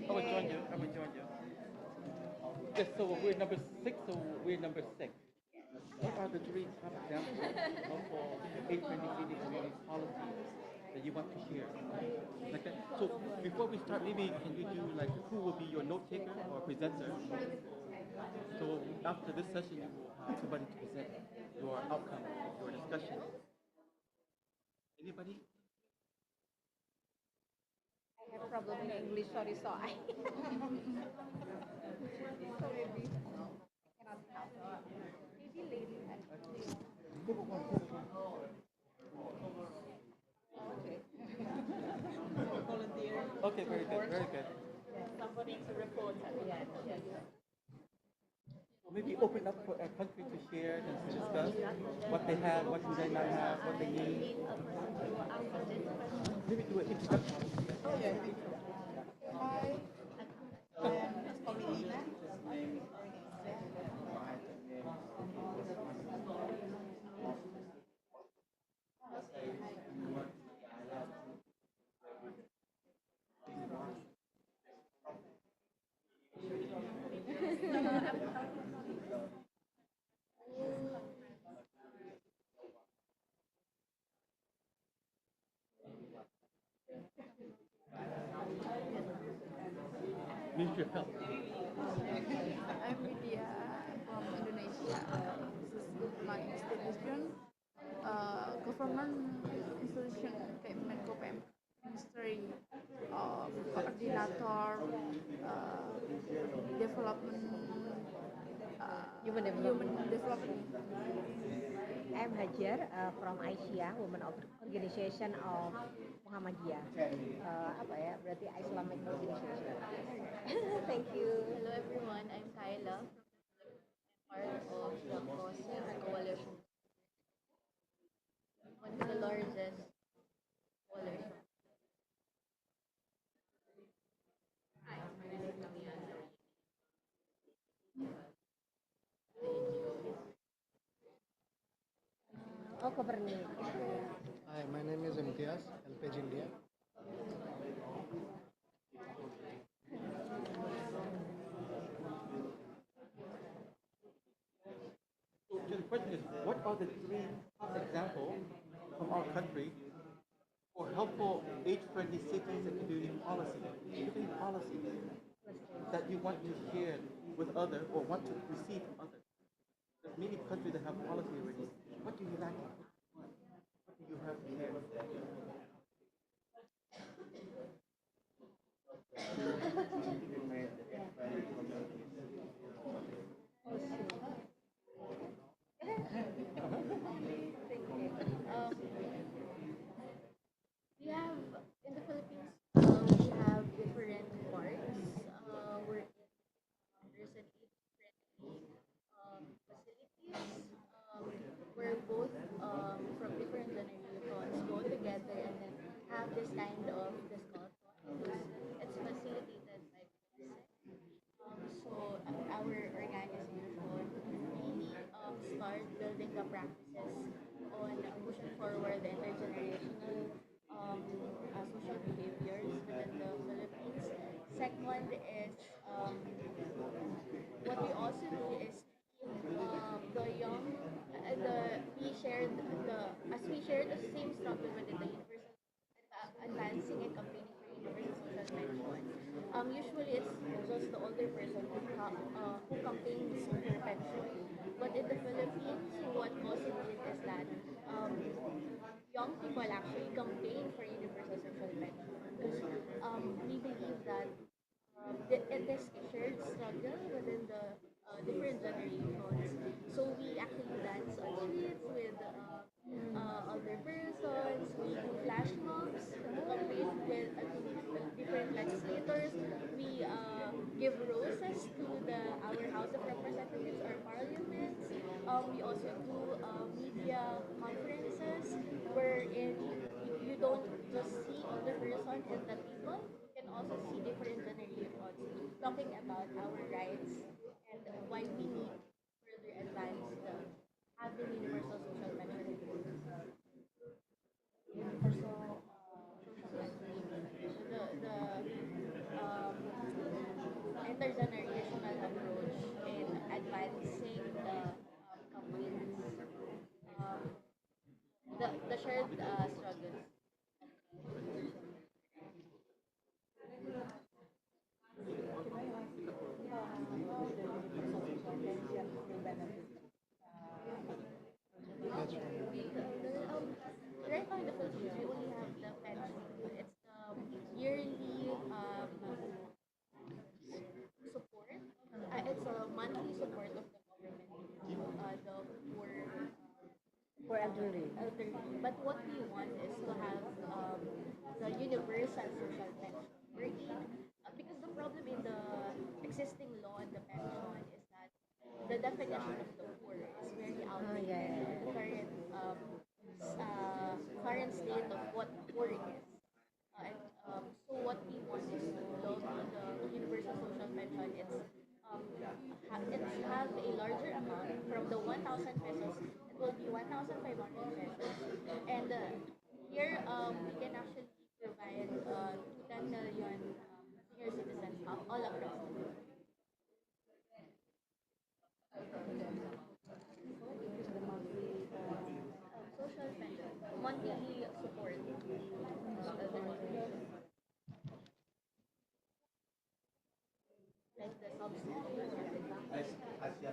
I will join you. Okay, so we're number 6, so we're number 6. What are the 3 top examples for age friendly city community policies that you want to share? Okay, so before we start, maybe can you do like who will be your note taker or presenter? So after this session, you will have somebody to present your outcome, your discussion. Anybody? I have problem in English, sorry, so I. So maybe cannot help. Maybe later. Okay. Volunteer. Okay, very good, very good. Somebody to report. Yes. Well, maybe open up for a country to share and to discuss what they have, what do they not have, what they need. Maybe do an introduction. Oh, yeah. Hi. Please call me Ina. Ministry of Health. I'm Lydia from Indonesia. This is my institution. Government institution kayak Menko PM, Ministry of Coordinator, Development, Human Development. I'm Hajar from Aisyah, Women Organization of Muhammadiyah. Apa ya? Berarti Islamic Organization. Thank you. Hello everyone, I'm Kyla, part of the COSIC Coalition. One of the largest coalition. Oh, Copernic. Hi, my name is Imtiaz, LPG India. So the question is, what are the 3 examples from our country for helpful age-friendly cities and community policy that you want to share with others or want to receive from others? There's many countries that have policy already. What do you lack? What do you have to share? We have, in the Philippines, we have different parts. Where there's an age-friendly facilities where both from different generations go together and then have this kind of this call. It's facilitated by PSEC. So our organization really start building the practices on pushing forward the intergenerational social behaviors within the Philippines. Second is what we also do is the young, as we shared the same struggle within the universal, advancing and campaigning for universal social pension. Usually it's just the older person who campaigns for pension. But in the Philippines, what also did is that young people actually campaign for universal social pension because we believe that it is a shared struggle within the different generations. So we actually dance on streets with other persons, we do flash mobs, campaign with different legislators, we give roses to our House of Representatives or parliaments. We also do media conferences wherein you don't just see older person at the table, you can also see different generations talking about our rights and why we need further advance the having universal social pension. Universal the intergenerational approach shared struggles. Right now in the Philippines, we only have the pension. It's the yearly support. It's a monthly support of the government to the poor. For elderly. But what we want is to have the universal social pension working. Because the problem in the existing law and the pension is that the definition of the poor is very outdated. The current state of what poor is. So what we want is to log the universal social pension. It's have a larger amount from the 1,000 pesos. It will be 1,500 pesos. And here we can actually provide to 10 million senior citizens all across the world. Social pension, monthly support. Like the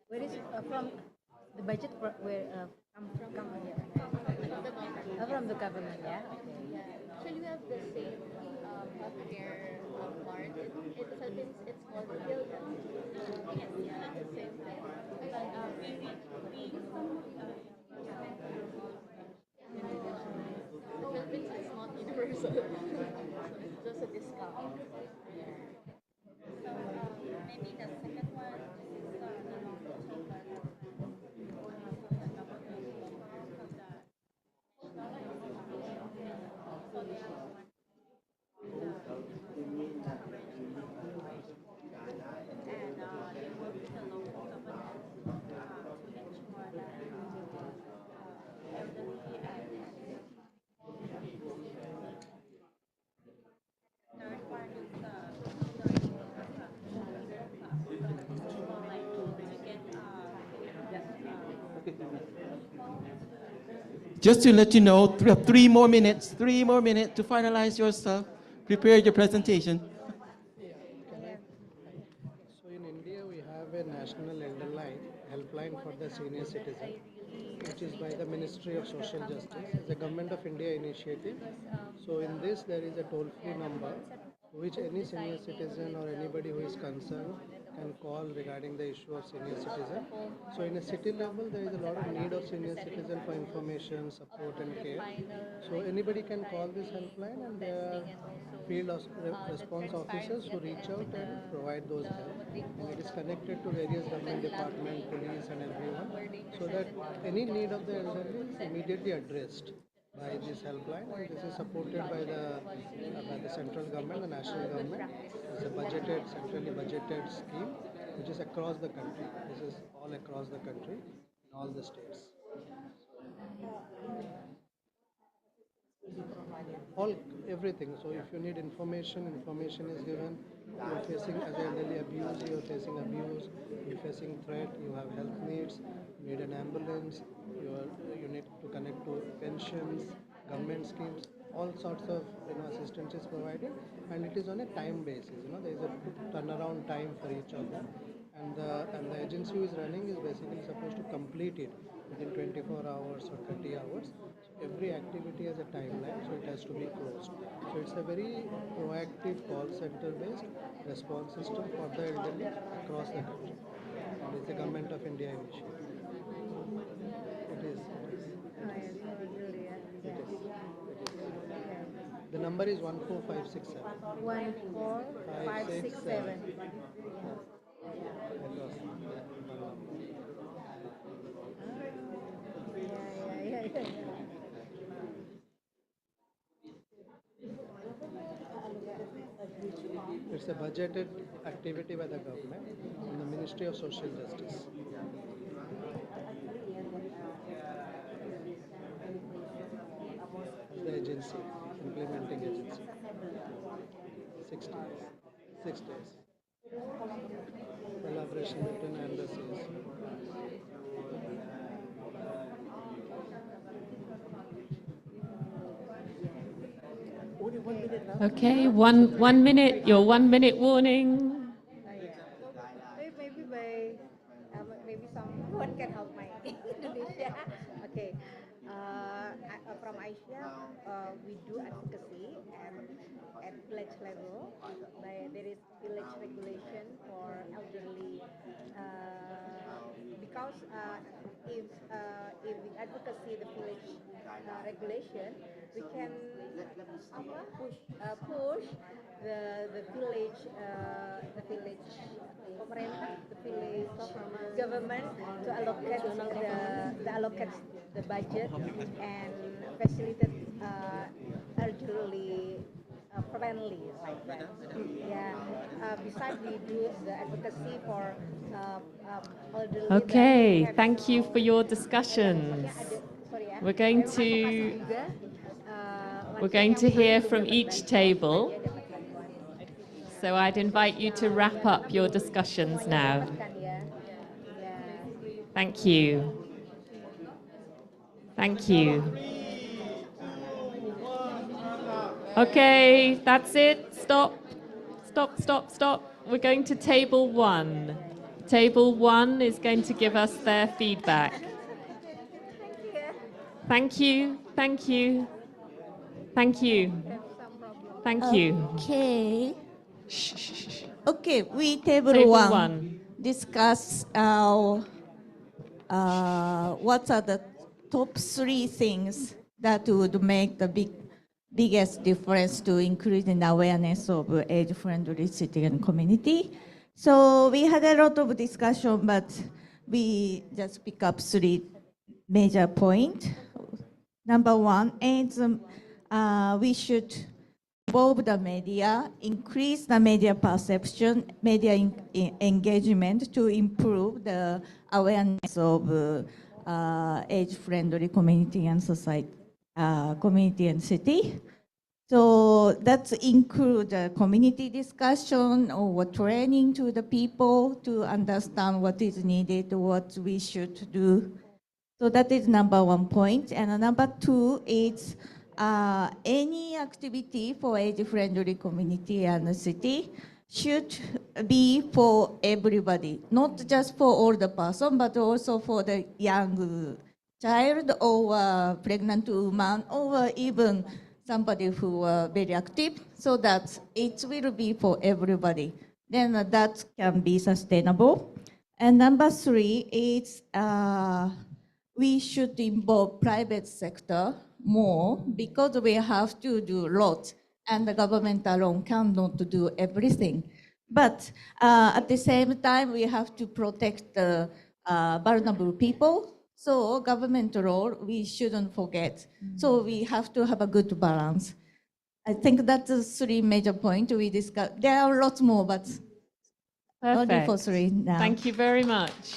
Where is from the budget for where come here? From the government, yeah. Okay. Yeah. Actually, we have the same healthcare part. In the Philippines, it's called PhilHealth. Yeah, it's the same thing. Philippines is not universal. So it's just a discount. Maybe the second one is Just to let you know, 3 more minutes, 3 more minutes to finalize your stuff. Prepare your presentation. So in India, we have a national elder line, helpline for the senior citizen, which is by the Ministry of Social Justice. It's a Government of India initiative. So in this, there is a toll-free number which any senior citizen or anybody who is concerned can call regarding the issue of senior citizen. So in a city level, there is a lot of need of senior citizen for information, support and care. So anybody can call this helpline and there are field response officers who reach out and provide those help. And it is connected to various government department, police and everyone so that any need of the elderly is immediately addressed. by this helpline, and this is supported by the central government, the national government. It's a budgeted, centrally budgeted scheme, which is across the country. This is all across the country, in all the states. All everything. So if you need information, information is given. You're facing as elderly abuse, you're facing abuse, you're facing threat, you have health needs, you need an ambulance, you need to connect to pensions, government schemes, all sorts of assistance is provided, and it is on a time basis. There is a turnaround time for each of them, and the agency who is running is basically supposed to complete it within 24 hours or 30 hours. So every activity has a timeline, so it has to be closed. So it's a very proactive call center based response system for the elderly across the country. And it's a Government of India initiative. It is. The number is 14567. 14567. It's a budgeted activity by the government and the Ministry of Social Justice. The agency, implementing agency. 6 days. 6 days. Collaboration between embassies. Okay, one minute, your 1 minute warning. Maybe maybe someone can help my Indonesia. Okay, from Asia, we do advocacy at village level. There is village regulation for elderly, because if with advocacy the village regulation, we can push the village pemerintah, the village government to allocate the budget and facilitate elderly friendly like that. Yeah. Besides, we do the advocacy for elderly. Okay, thank you for your discussions. We're going to hear from each table. So I'd invite you to wrap up your discussions now. Thank you. Thank you. Okay, that's it. Stop. Stop, stop, stop. We're going to table 1. Table 1 is going to give us their feedback. Thank you. Thank you. Thank you. Thank you. Okay. Shh. Okay, we table one discuss what are the top 3 things that would make the biggest difference to increasing awareness of age-friendly city and community. So we had a lot of discussion, but we just pick up 3 major points. Number 1 is we should involve the media, increase the media perception, media engagement to improve the awareness of age-friendly community and society, community and city. So that include community discussion or training to the people to understand what is needed, what we should do. So that is number 1 point. And number 2 is any activity for age-friendly community and the city should be for everybody, not just for older person, but also for the young child or pregnant woman or even somebody who are very active, so that it will be for everybody. Then that can be sustainable. And number 3 is we should involve private sector more because we have to do a lot and the government alone cannot do everything. But at the same time, we have to protect the vulnerable people So government role, we shouldn't forget. So we have to have a good balance. I think that's the three major points we discussed. There are lots more, but only for Perfect. three now. Thank you very much.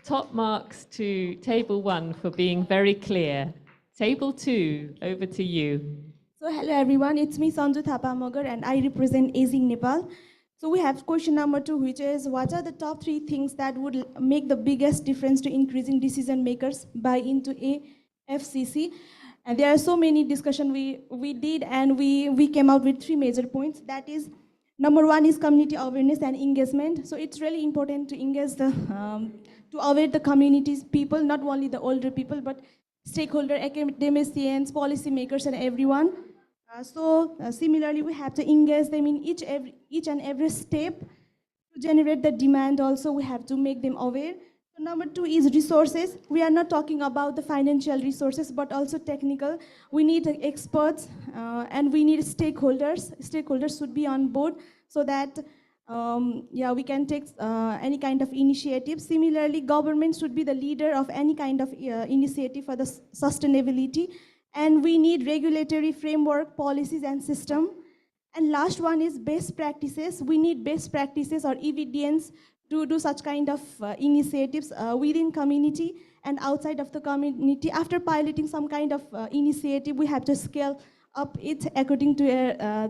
Top marks to table 1 for being very clear. Table 2, over to you. So hello everyone, it's me Sanju Thapa Mogar and I represent Aging Nepal. So we have question number 2, which is what are the top 3 things that would make the biggest difference to increasing decision makers buy into AFCC? And there are so many discussion we did and we came out with 3 major points. That is, number 1 is community awareness and engagement. So it's really important to engage to aware the communities people, not only the older people, but stakeholder, academicians, policymakers, and everyone. Similarly, we have to engage them in each and every step to generate the demand. Also, we have to make them aware. So number 2 is resources. We are not talking about the financial resources, but also technical. We need experts and we need stakeholders. Stakeholders should be on board so that we can take any kind of initiative. Similarly, government should be the leader of any kind of initiative for the sustainability. And we need regulatory framework, policies, and system. And last one is best practices. We need best practices or evidence to do such kind of initiatives within community and outside of the community. After piloting some kind of initiative, we have to scale up it according to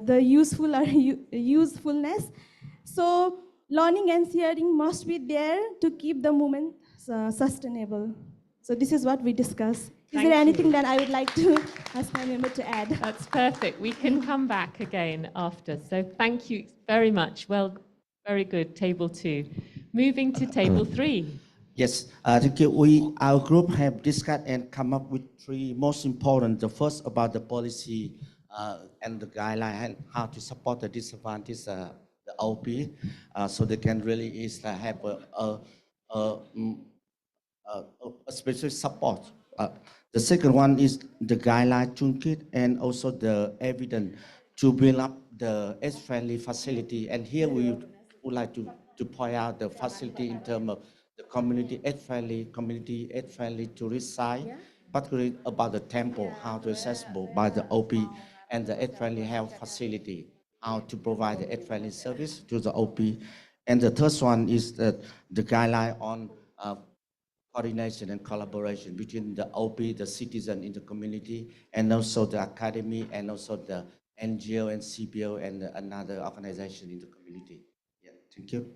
the useful or usefulness. So learning and sharing must be there to keep the movement sustainable. So this is what we discussed. Is there anything that I would like to ask my member to add? That's perfect. We can come back again after. So thank you very much. Well, very good, table 2. Moving to table 3. Yes, thank you. Our group have discussed and come up with 3 most important. The first about the policy and the guideline and how to support the disadvantaged, the OP, so they can really have a special support. The second one is the guideline toolkit and also the evidence to build up the age-friendly facility. And here we would like to point out the facility in terms of the community age-friendly tourist site, particularly about the temple, how to accessible by the OP, and the age-friendly health facility, how to provide the age-friendly service to the OP. And the third one is the guideline on coordination and collaboration between the OP, the citizen in the community, and also the academy, and also the NGO and CBO and another organization in the community. Yeah, thank you.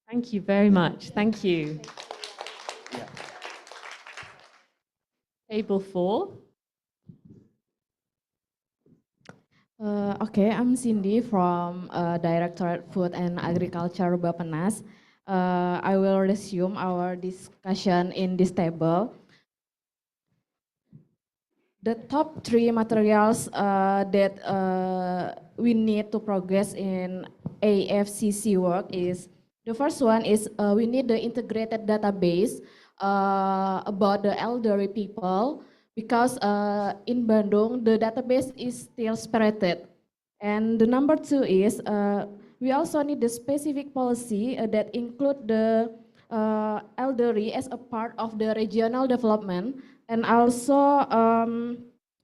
Thank you very much. Thank you. Yeah. Table 4. Okay, I'm Cindy from Directorate Food and Agriculture Bappenas. I will resume our discussion in this table. The top 3 materials that we need to progress in AFCC work is, the first one is we need the integrated database about the elderly people, because in Bandung, the database is still separated. And the number 2 is we also need the specific policy that include the elderly as a part of the regional development. And also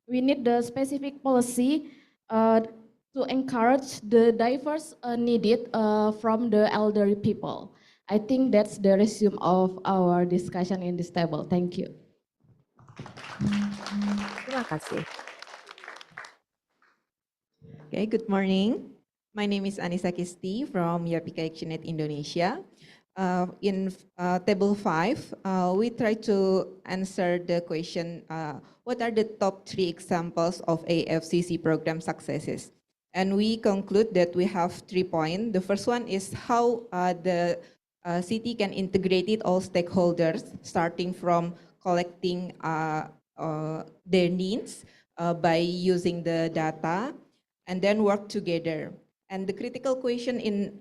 we need the specific policy to encourage the diverse needed from the elderly people. I think that's the resume of our discussion in this table. Thank you. Terima kasih. Okay, good morning. My name is Anissa Kisti from Yapika ActionAid Indonesia. In table 5, we try to answer the question, what are the top 3 examples of AFCC program successes? And we conclude that we have 3 points. The first one is how the city can integrate all stakeholders, starting from collecting their needs by using the data, and then work together. And the critical question in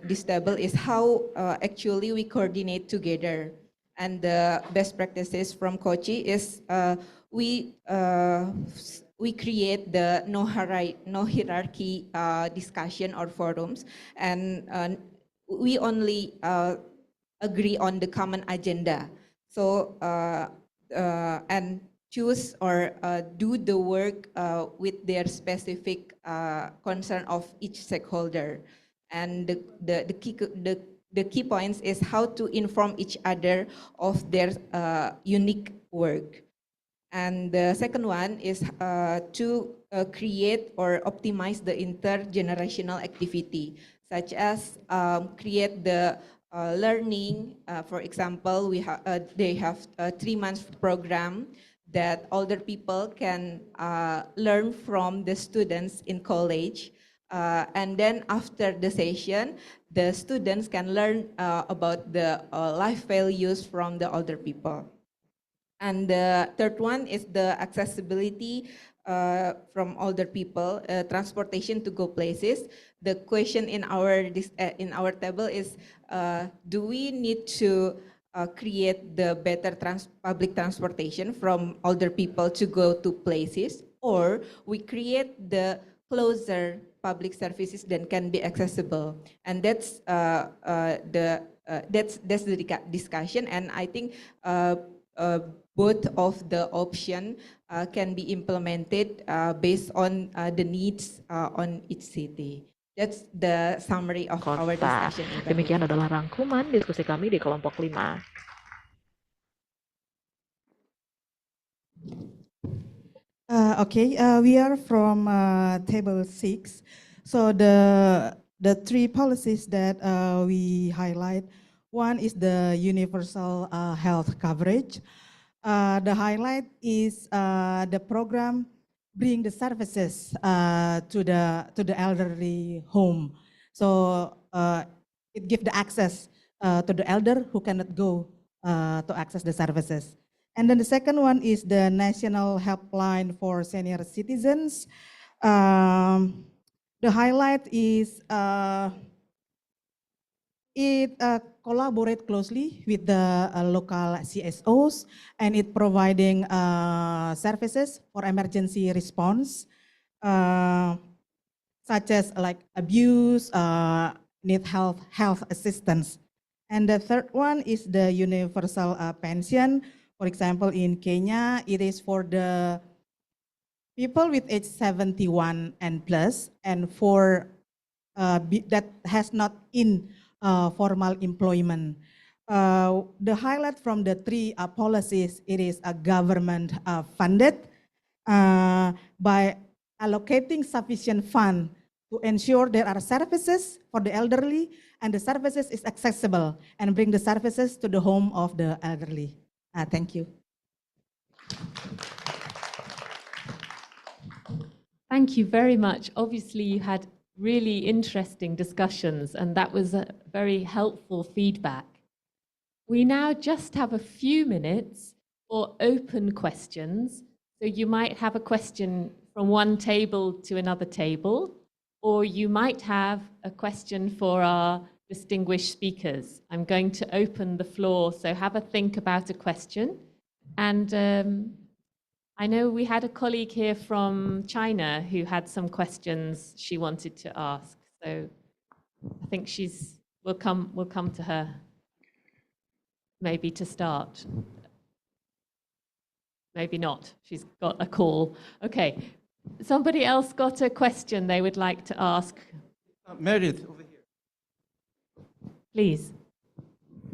this table is how actually we coordinate together. And the best practices from Kochi is we create the no hierarchy discussion or forums, and we only agree on the common agenda. So and choose or do the work with their specific concern of each stakeholder. And the key points is how to inform each other of their unique work. And the second one is to create or optimize the intergenerational activity, such as create the learning. For example, they have a 3-month program that older people can learn from the students in college. And then after the session, the students can learn about the life values from the older people. And the third one is the accessibility from older people, transportation to go places. The question in our table is, do we need to create the better public transportation from older people to go to places, or we create the closer public services that can be accessible? And that's the discussion, and I think both of the option can be implemented based on the needs on each city. That's the summary of our discussion. Demikian adalah rangkuman diskusi kami di kelompok 5. We are from table 6. So the three policies that we highlight, one is the universal health coverage. The highlight is the program bring the services to the elderly home. So it gives the access to the elder who cannot go to access the services. And then the second one is the National Helpline for Senior Citizens. The highlight is it collaborate closely with the local CSOs, and it providing services for emergency response, such as like abuse, need health assistance. And the third one is the universal pension. For example, in Kenya, it is for the people with age 71 and plus, and for that has not in formal employment. The highlight from the three policies, it is a government funded by allocating sufficient fund to ensure there are services for the elderly, and the services is accessible and bring the services to the home of the elderly. Thank you. Thank you very much. Obviously, you had really interesting discussions, and that was a very helpful feedback. We now just have a few minutes for open questions. So you might have a question from one table to another table, or you might have a question for our distinguished speakers. I'm going to open the floor, so have a think about a question. And I know we had a colleague here from China who had some questions she wanted to ask. So I think we'll come to her maybe to start. Maybe not, she's got a call. Okay, somebody else got a question they would like to ask. Meredith, over here. Please.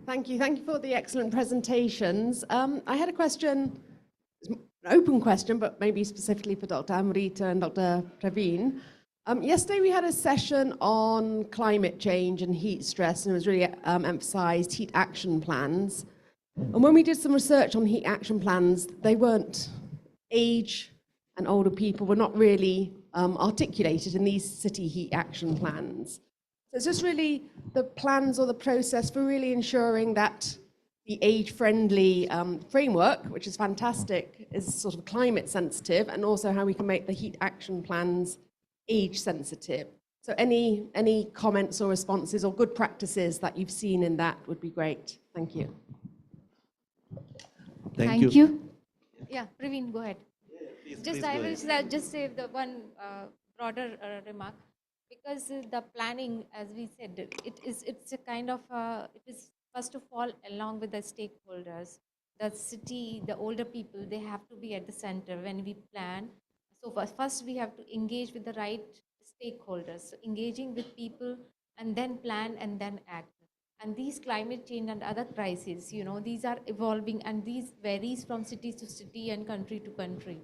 Thank you for the excellent presentations. I had a question, an open question, but maybe specifically for Dr. Amrita and Dr. Praveen. Yesterday we had a session on climate change and heat stress, and it was really emphasized heat action plans. And when we did some research on heat action plans, they weren't, age and older people were not really articulated in these city heat action plans. So it's just really the plans or the process for really ensuring that the age-friendly framework, which is fantastic, is sort of climate sensitive, and also how we can make the heat action plans age sensitive. So any comments or responses or good practices that you've seen in that would be great. Thank you. Thank you. Yeah, Praveen, go ahead. I will just say the one broader remark, because the planning, as we said, it's a kind of it is first of all, along with the stakeholders, the city, the older people, they have to be at the center when we plan. So first we have to engage with the right stakeholders, so engaging with people and then plan and then act. And these climate change and other crises, these are evolving and these varies from city to city and country to country.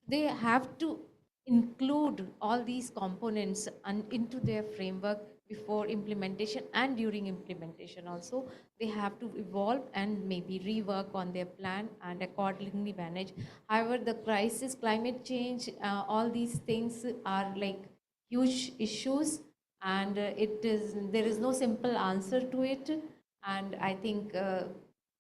They have to include all these components into their framework before implementation and during implementation also. They have to evolve and maybe rework on their plan and accordingly manage. However, the crisis, climate change, all these things are like huge issues, and there is no simple answer to it. And I think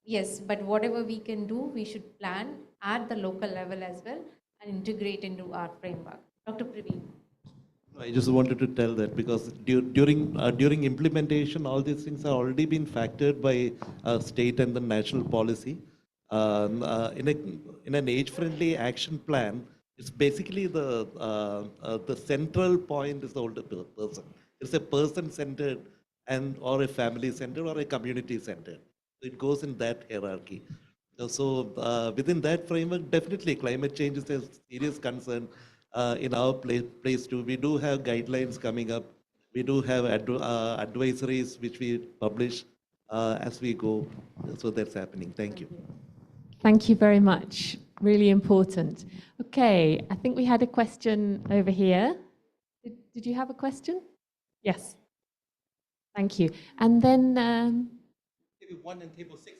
yes, but whatever we can do, we should plan at the local level as well and integrate into our framework. Dr. Praveen. I just wanted to tell that because during implementation, all these things are already been factored by state and the national policy. In an age-friendly action plan, it's basically the central point is the older person. It's a person-centered and or a family-centered or a community-centered. So it goes in that hierarchy. So within that framework, definitely climate change is a serious concern. In our place too, we do have guidelines coming up. We do have advisories which we publish as we go. So that's happening. Thank you. Thank you very much. Really important. Okay, I think we had a question over here. Did you have a question? Yes. Thank you. And then Table 1 and Table 6.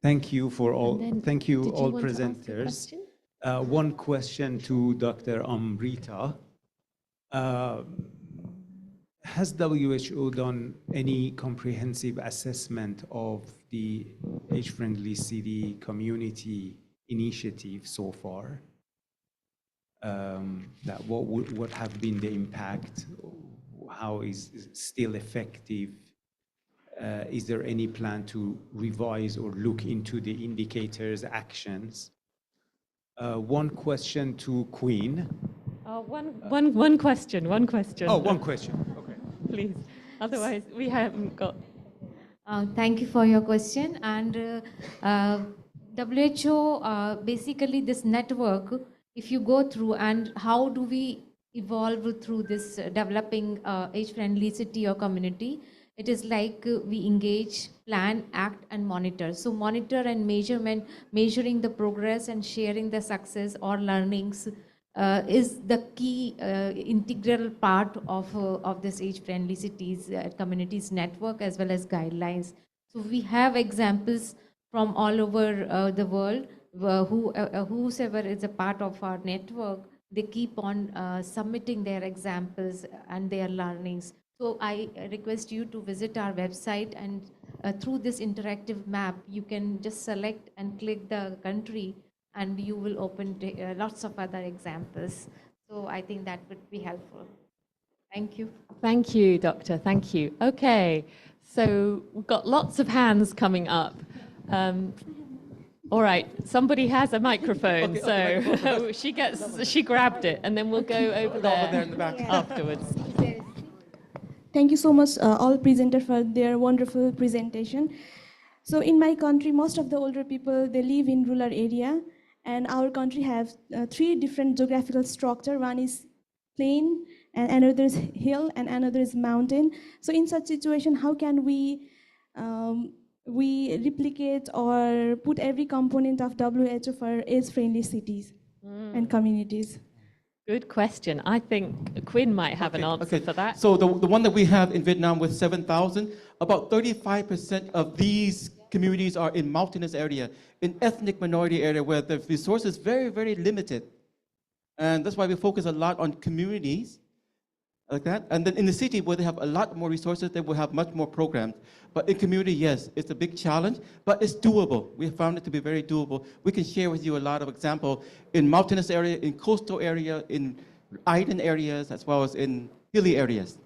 Thank you for all. Thank you all presenters. One question to Dr. Amrita. Has WHO done any comprehensive assessment of the age-friendly city community initiative so far? What would have been the impact? How is it still effective? Is there any plan to revise or look into the indicators, actions? One question to Queen. one question. Oh, one question. Okay. Please. Otherwise, we haven't got. Thank you for your question. And WHO, basically this network, if you go through and how do we evolve through this developing age-friendly city or community, it is like we engage, plan, act, and monitor. So monitor and measuring the progress and sharing the success or learnings is the key integral part of this age-friendly cities communities network as well as guidelines. So we have examples from all over the world whosoever is a part of our network, they keep on submitting their examples and their learnings. So I request you to visit our website, and through this interactive map, you can just select and click the country and you will open lots of other examples. So I think that would be helpful. Thank you. Thank you, Doctor. Thank you. Okay, so we've got lots of hands coming up. All right, somebody has a microphone, so she grabbed it, and then we'll go over there in the back. afterwards. Thank you so much, all presenters, for their wonderful presentation. So in my country, most of the older people, they live in rural area, and our country have 3 different geographical structure. One is plain, and another is hill, and another is mountain. So in such situation, how can we replicate or put every component of WHO for age-friendly cities and communities? Good question. I think Quinn might have an answer for that. So the one that we have in Vietnam with 7,000, about 35% of these communities are in mountainous area, in ethnic minority area where the resources very, very limited. And that's why we focus a lot on communities like that. And then in the city where they have a lot more resources, they will have much more programs. But in community, yes, it's a big challenge, but it's doable. We have found it to be very doable. We can share with you a lot of examples in mountainous area, in coastal area, in island areas, as well as in hilly areas.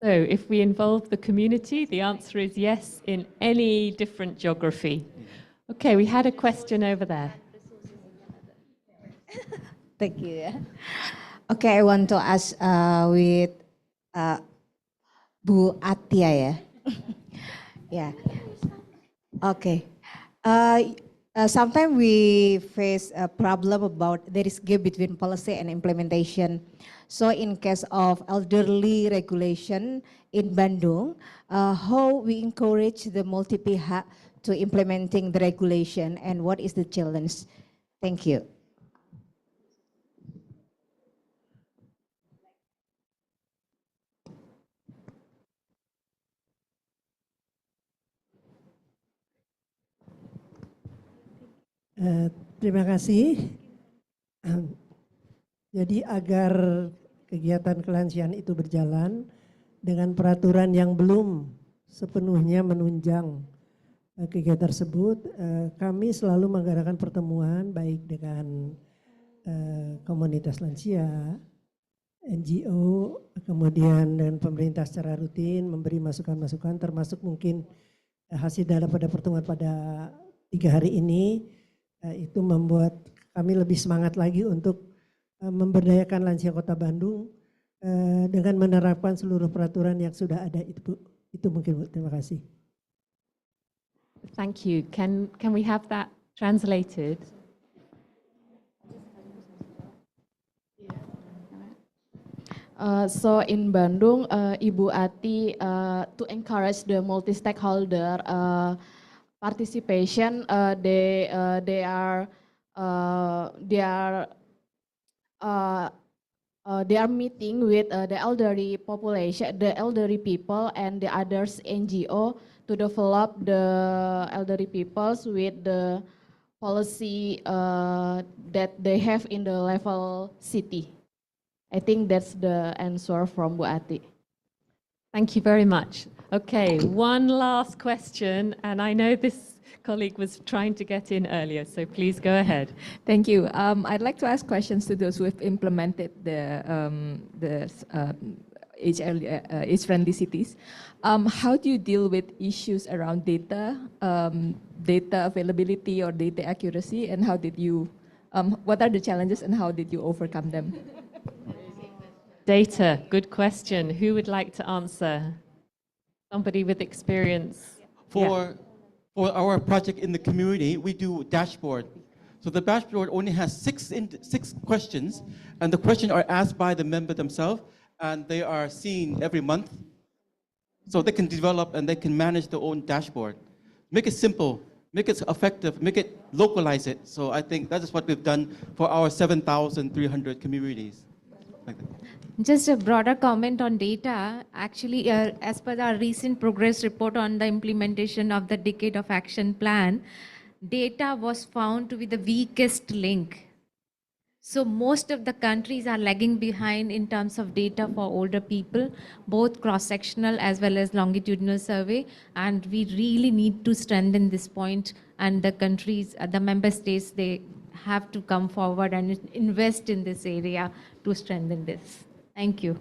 So if we involve the community, the answer is yes in any different geography. Okay, we had a question over there. Thank you. Okay, I want to ask with Bu Atia. Yeah. Okay. Sometimes we face a problem about there is gap between policy and implementation. So in case of elderly regulation in Bandung, how we encourage the multi-pihak to implementing the regulation and what is the challenge? Thank you. Terima kasih. Jadi agar kegiatan kelansiaan itu berjalan dengan peraturan yang belum sepenuhnya menunjang kegiatan tersebut, kami selalu mengadakan pertemuan baik dengan komunitas lansia, NGO, kemudian dengan pemerintah secara rutin memberi masukan-masukan, termasuk mungkin hasil daripada pertemuan pada 3 hari ini, itu membuat kami lebih semangat lagi untuk memberdayakan lansia Kota Bandung dengan menerapkan seluruh peraturan yang sudah ada itu, Bu. Itu mungkin, Bu. Terima kasih. Thank you. Can we have that translated? So in Bandung, Ibu Ati, to encourage the multi-stakeholder participation, they are meeting with the elderly population, the elderly people, and the others NGO to develop the elderly peoples with the policy that they have in the level city. I think that's the answer from Bu Ati. Thank you very much. Okay, one last question, and I know this colleague was trying to get in earlier, so please go ahead. Thank you. I'd like to ask questions to those who have implemented the age-friendly cities. How do you deal with issues around data, data availability or data accuracy, and how did you, what are the challenges and how did you overcome them? Data, good question. Who would like to answer? Somebody with experience. For our project in the community, we do dashboard. So the dashboard only has six questions, and the questions are asked by the member themselves, and they are seen every month. So they can develop and they can manage their own dashboard. Make it simple, make it effective, make it localize it. So I think that is what we've done for our 7,300 communities. Like that. Just a broader comment on data. Actually, as per our recent progress report on the implementation of the Decade of Action Plan, data was found to be the weakest link. So most of the countries are lagging behind in terms of data for older people, both cross-sectional as well as longitudinal survey. And we really need to strengthen this point, and the countries, the member states, they have to come forward and invest in this area to strengthen this. Thank you.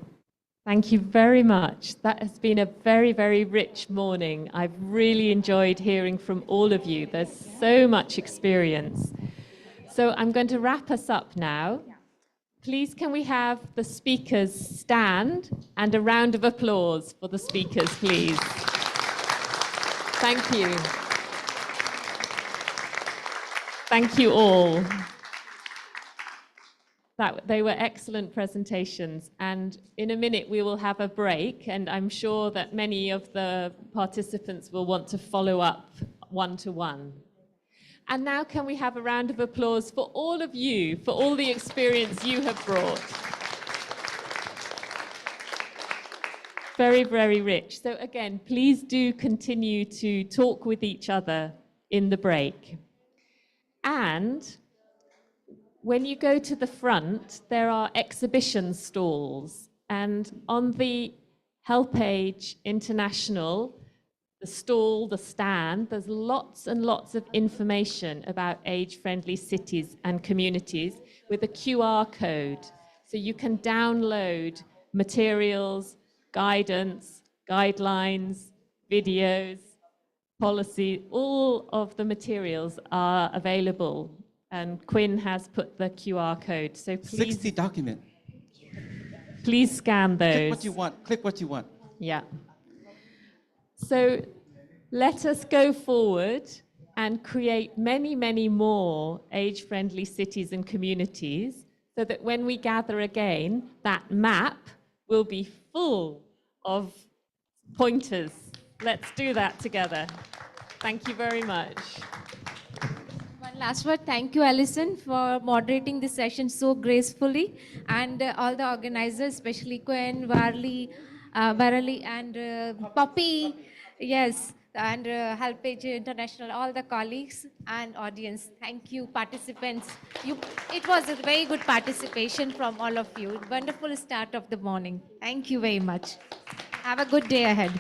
Thank you very much. That has been a very, very rich morning. I've really enjoyed hearing from all of you. There's so much experience. So I'm going to wrap us up now. Please, can we have the speakers stand and a round of applause for the speakers, please? Thank you. Thank you all. They were excellent presentations, and in a minute we will have a break, and I'm sure that many of the participants will want to follow up one-to-one. And now can we have a round of applause for all of you, for all the experience you have brought. Very, very rich. So again, please do continue to talk with each other in the break. And when you go to the front, there are exhibition stalls, and on the HelpAge International, the stall, the stand, there's lots and lots of information about age-friendly cities and communities with a QR code. So you can download materials, guidance, guidelines, videos, policy, all of the materials are available. And Quinn has put the QR code, so please. 60 document. Please scan those. Click what you want. Click what you want. Yeah. So let us go forward and create many, many more age-friendly cities and communities so that when we gather again, that map will be full of pointers. Let's do that together. Thank you very much. One last word. Thank you, Alison, for moderating this session so gracefully, and all the organizers, especially Gwen, Varali, and Poppy. Yes, and Helpage International, all the colleagues and audience. Thank you, participants. It was a very good participation from all of you. Wonderful start of the morning. Thank you very much. Have a good day ahead.